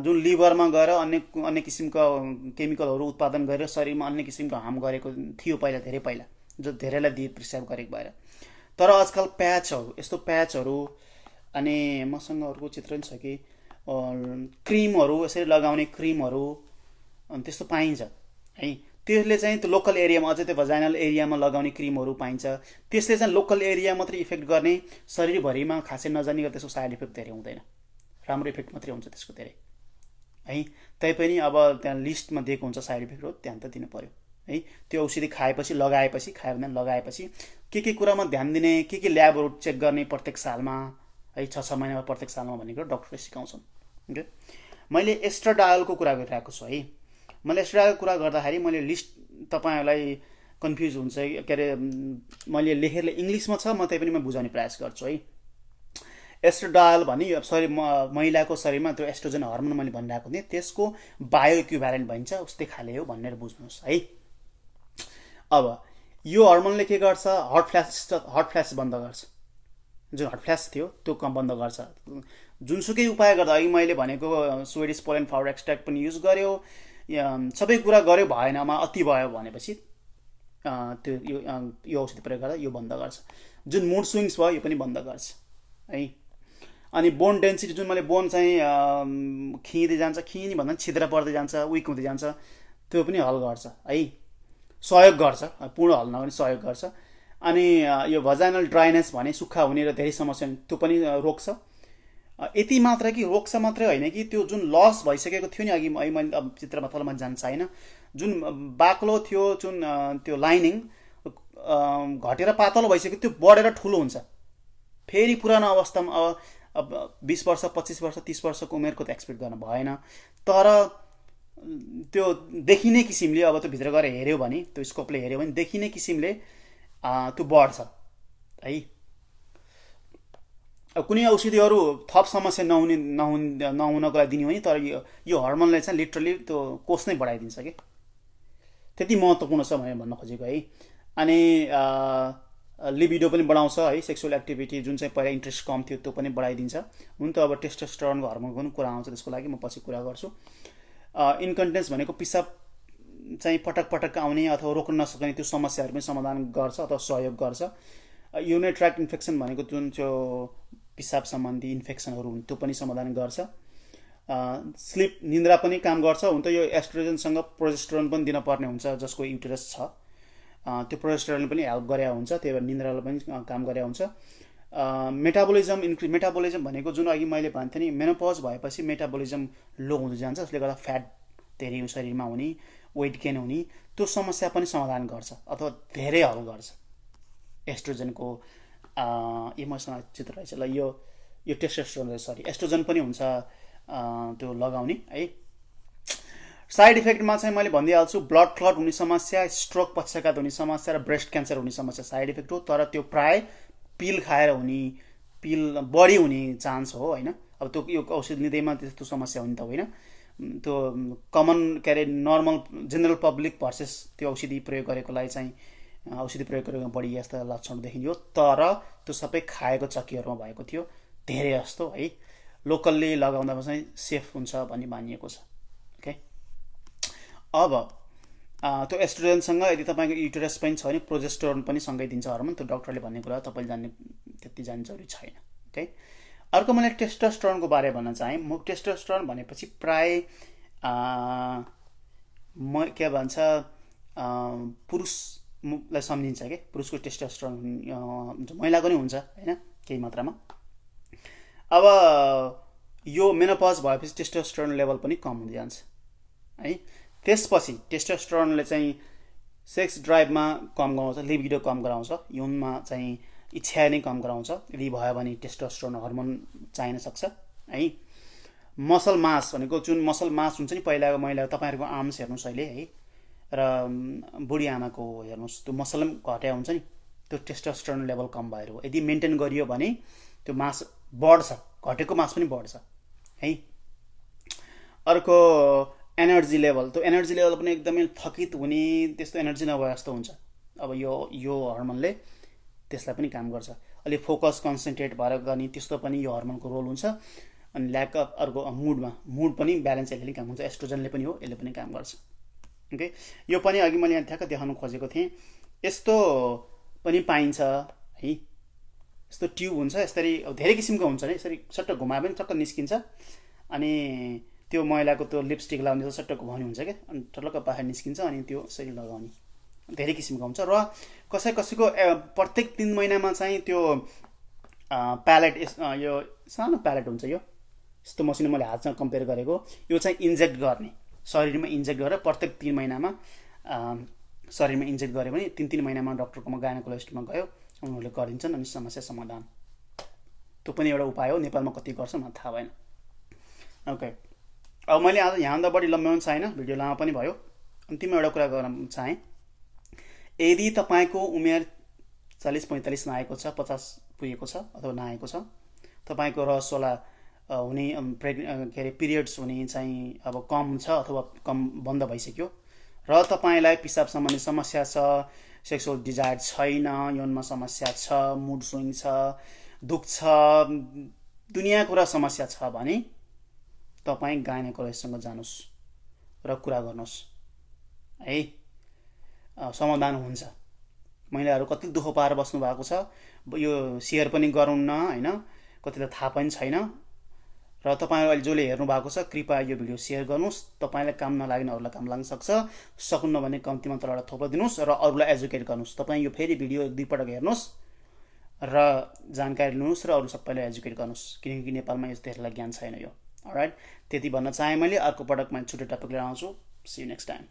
जुन लिभरमा गएर अन्य किसिमको केमिकलहरू उत्पादन गरेर शरीरमा अन्य किसिमको हार्म गरेको थियो पहिला, धेरै पहिला, जो धेरैलाई दिए प्रिस्क्राइब गरेको भएर। तर आजकल प्याचहरू, यस्तो प्याचहरू, अनि मसँग अर्को चित्र पनि छ कि क्रिमहरू, यसरी लगाउने क्रिमहरू अनि त्यस्तो पाइन्छ है। त्यसले चाहिँ त्यो लोकल एरियामा, अझै त्यो भजाइनल एरियामा लगाउने क्रिमहरू पाइन्छ। त्यसले चाहिँ लोकल एरिया मात्रै इफेक्ट गर्ने, शरीरभरिमा खासै नजाने त्यसको साइड इफेक्ट धेरै हुँदैन, राम्रो इफेक्ट मात्रै हुन्छ त्यसको धेरै है। तैपनि अब त्यहाँ लिस्टमा दिएको हुन्छ साइड इफेक्टहरू, ध्यान त दिनु पर्यो है। त्यो औषधि खाएपछि लगाएपछि, खायो भने लगाएपछि के कुरामा ध्यान दिने, के ल्याबहरू चेक गर्ने प्रत्येक सालमा है, 6 महिनामा प्रत्येक सालमा भनेको डक्टरले सिकाउँछन्। ओके, मैले एस्ट्राडायलको कुरा गरिरहेको छु है। मैले एस्ट्राडायलको कुरा गर्दाखेरि मैले लिस्ट तपाईँहरूलाई कन्फ्युज हुन्छ, के अरे मैले लेखेर इङ्ग्लिसमा छ, म त्यही पनि म बुझाउने प्रयास गर्छु है। एस्ट्रोडायल भने महिलाको शरीरमा त्यो एस्ट्रोजन हर्मोन मैले भनिरहेको थिएँ, त्यसको बायो इक्विभ्यालेन्ट भनिन्छ, उस्तै खाले हो भनेर बुझ्नुहोस् है। अब यो हर्मोनले के गर्छ, हट फ्ल्यास बन्द गर्छ। जुन हट फ्ल्यास थियो त्यो कम बन्द गर्छ। जुनसुकै उपाय गर्दा, अघि मैले भनेको स्वेडिस पोलेन फ्लावर एक्सट्र्याक्ट पनि युज गर्यो, सबै कुरा गर्यो, भएन, अति भयो भनेपछि त्यो यो औषधि प्रयोग गर्दा यो बन्द गर्छ। जुन मुड स्विङ्स भयो यो पनि बन्द गर्छ है। अनि बोन डेन्सिटी, जुन मैले बोन चाहिँ खिँदै जान्छ, खिनी भन्दा छिद्र पर्दै जान्छ, विक हुँदै जान्छ, त्यो पनि हल गर्छ है, सहयोग गर्छ, पूर्ण हल नगर्ने सहयोग गर्छ। अनि यो भजाइनल ड्राइनेस भने सुक्खा हुने र धेरै समस्या, त्यो पनि रोक्छ। यति मात्र कि रोक्छ मात्रै होइन कि त्यो जुन लस भइसकेको थियो नि, अघि मैले अब चित्रमा तलमा जान चाहिनँ, जुन बाक्लो थियो, जुन त्यो लाइनिङ घटेर पातलो भइसक्यो, त्यो बढेर ठुलो हुन्छ। फेरि पुरानो अवस्थामा अब 20 वर्ष 25 वर्ष 30 वर्षको उमेरको त एक्सपेक्ट गर्न भएन, तर त्यो देखिने किसिमले, अब त्यो भित्र गएर हेऱ्यो भने, त्यो स्कोपले हेऱ्यो भने देखिने किसिमले त्यो बढ्छ है। अब कुनै औषधिहरू थप समस्या नहुनको लागि दिने हो नि, तर यो हर्मोनले चाहिँ लिटरली त्यो कोष नै बढाइदिन्छ कि, त्यति महत्त्वपूर्ण छ भनेर भन्न खोजेको है। अनि लिबिडो पनि बढाउँछ है, सेक्सुअल एक्टिभिटी जुन चाहिँ पहिला इन्ट्रेस्ट कम थियो त्यो पनि बढाइदिन्छ। हुन त अब टेस्टोस्टेरोनको हर्मोनको पनि कुरा आउँछ, त्यसको लागि म पछि कुरा गर्छु। इन्कन्टेन्स भनेको पिसाब चाहिँ पटक आउने अथवा रोक्न नसक्ने त्यो समस्याहरू पनि समाधान गर्छ अथवा सहयोग गर्छ। युरिनरी ट्र्याक्ट इन्फेक्सन भनेको जुन त्यो पिसाब सम्बन्धी इन्फेक्सनहरू हुन्छ त्यो पनि समाधान गर्छ। स्लिप, निन्द्रा पनि काम गर्छ। हुन त यो एस्ट्रोजनसँग प्रोजेस्टेरोन पनि दिन पर्ने हुन्छ, जसको युटेरस छ, त्यो प्रोजेस्टेरोनले पनि हेल्प गरे हुन्छ, त्यही भएर निन्द्राले पनि काम गरे हुन्छ। मेटाबोलिजम भनेको जुन अघि मैले भन्थेँ नि, मेनोपज भएपछि मेटाबोलिजम लो हुँदै जान्छ, जसले गर्दा फ्याट धेरै शरीरमा हुने, वेट गेन हुने, त्यो समस्या पनि समाधान गर्छ अथवा धेरै हल गर्छ एस्ट्रोजनको। मसँग चित्र रहेछ ल, यो टेस्टोस्टेरोन, सरी एस्ट्रोजन पनि हुन्छ त्यो लगाउने है। साइड इफेक्टमा चाहिँ मैले भनिदिइहाल्छु, ब्लड क्लट हुने समस्या, स्ट्रोक पक्षाघात हुने समस्या र ब्रेस्ट क्यान्सर हुने समस्या साइड इफेक्ट हो। तर त्यो प्राय पिल खाएर हुने, पिल बढी हुने चान्स हो होइन। अब त्यो यो औषधि लिँदैमा त्यस्तो समस्या हुने त होइन, त्यो कमन के अरे नर्मल जेनरल पब्लिक भर्सेस त्यो औषधि प्रयोग गरेकोलाई चाहिँ औषधि प्रयोग गरेको बढी यस्ता लक्षण देखियो। तर त्यो सबै खाएको चक्कीहरूमा भएको थियो धेरै जस्तो है। लोकल्ली लगाउँदा चाहिँ सेफ हुन्छ भन्ने मानिएको छ। ओके, अब त्यो एस्ट्रोजनसँग यदि तपाईँको युटेरस पनि छ भने प्रोजेस्टेरोन पनि सँगै दिन्छ हर्मोन। त्यो डक्टरले भन्ने कुरा तपाईँले जान्ने त्यति जान्ने जरुरी छैन। ओके, अर्को मैले टेस्टोस्टेरोनको बारे भन्न चाहेँ। म टेस्टोस्टेरोन भनेपछि प्राय के भन्छ पुरुषलाई सम्झिन्छ कि पुरुषको टेस्टोस्टेरोन महिलाको नै हुन्छ होइन केही मात्रामा। अब यो मेनोपज भएपछि टेस्टोस्टेरोन लेभल पनि कम हुँदै जान्छ है। त्यसपछि टेस्टोस्टेरोनले चाहिँ सेक्स ड्राइभमा कम गराउँछ, लिबिडो कम गराउँछ, यौनमा चाहिँ इच्छा नै कम गराउँछ। यदि भयो भने टेस्टोस्टेरोन हर्मोन चाहिन सक्छ है। मसल मास भनेको जुन मसल मास हुन्छ नि पहिलाको महिलाको, तपाईँहरूको आर्म्स हेर्नुहोस् अहिले है, र बुढी आमाको हेर्नुहोस्, त्यो मसल पनि घट्या हुन्छ नि, त्यो टेस्टोस्टेरोन लेभल कम भएर हो। यदि मेन्टेन गरियो भने त्यो मास बढ्छ, घटेको मास पनि बढ्छ है। अर्को एनर्जी लेभल, त्यो एनर्जी लेभल पनि एकदमै थकित हुने, त्यस्तो एनर्जी नभए जस्तो हुन्छ। अब यो हर्मोनले त्यसलाई पनि काम गर्छ। अलि फोकस कन्सन्ट्रेट भएर गर्ने त्यस्तो पनि यो हर्मोनको रोल हुन्छ। अनि ल्याक अफ अर्को मुड पनि ब्यालेन्स यसले काम हुन्छ। एस्ट्रोजनले पनि हो, यसले पनि काम गर्छ। ओके, यो पनि अघि मैले यहाँ ठ्याक्क देखाउन खोजेको थिएँ। यस्तो पनि पाइन्छ है, यस्तो ट्युब हुन्छ, यसरी धेरै किसिमको हुन्छ नि, यसरी सट्ट घुमाए पनि टक्क निस्किन्छ। अनि त्यो महिलाको त्यो लिपस्टिक लगाउने सट्ट घुमाउने हुन्छ क्या, अनि टक्क बाहिर निस्किन्छ, अनि त्यो यसरी लगाउने धेरै किसिमको हुन्छ। र कसैको प्रत्येक 3 महिनामा चाहिँ त्यो प्यालेट, यो सानो प्यालेट हुन्छ, यो यस्तो मसिनो मैले हातसँग कम्पेयर गरेको, यो चाहिँ इन्जेक्ट गर्ने, शरीरमा इन्जेक्ट गरेर प्रत्येक 3 महिनामा शरीरमा इन्जेक्ट गऱ्यो भने 3 महिनामा डक्टरकोमा गाइनोकोलोजिस्टमा गयो, उनीहरूले गरिदिन्छन् अनि समस्या समाधान। त्यो पनि एउटा उपाय हो। नेपालमा कति गर्छ मलाई थाहा भएन। ओके, अब मैले आज यहाँभन्दा बढी लम्ब्याउन चाहेन, भिडियो लामो पनि भयो। अन्तिममा एउटा कुरा गर्न चाहेँ, यदि तपाईँको उमेर 40-45 नआएको छ, 50 पुगेको छ अथवा नआएको छ, तपाईँको रसवाला हुने के अरे पिरियड्स हुने चाहिँ अब कम छ अथवा कम बन्द भइसक्यो, र तपाईँलाई पिसाब सम्बन्धी समस्या छ, सेक्सुअल डिजायर छैन, यौनमा समस्या छ, मुड स्विङ छ, दुख छ, दुनियाँ कुरा समस्या छ भने तपाईँ गाइनोकोलोजिस्टसँग जानुहोस् र कुरा गर्नुहोस् है, समाधान हुन्छ। महिलाहरू कति दुःख पाएर बस्नु भएको छ, यो सेयर पनि गरौँन होइन, कतिलाई थाहा पनि छैन। र तपाईँहरू अहिले जसले हेर्नु भएको छ, कृपया यो भिडियो सेयर गर्नुहोस्। तपाईँलाई काम नलाग्ने अरूलाई काम लाग्न सक्छ। सक्नु भने कम्तीमा तलबाट थोपिदिनुहोस् र अरूलाई एजुकेट गर्नुहोस्। तपाईँ यो फेरि भिडियो 1-2 पटक हेर्नुहोस् र जानकारी लिनुहोस् र अरू सबैलाई एजुकेट गर्नुहोस्, किनकि नेपालमा यस्तो धेरैलाई ज्ञान छैन यो। अलराइट, त्यति भन्न चाहेँ मैले। अर्को पटक मैले छुट्टै टपिक लिएर आउँछु। See you next time.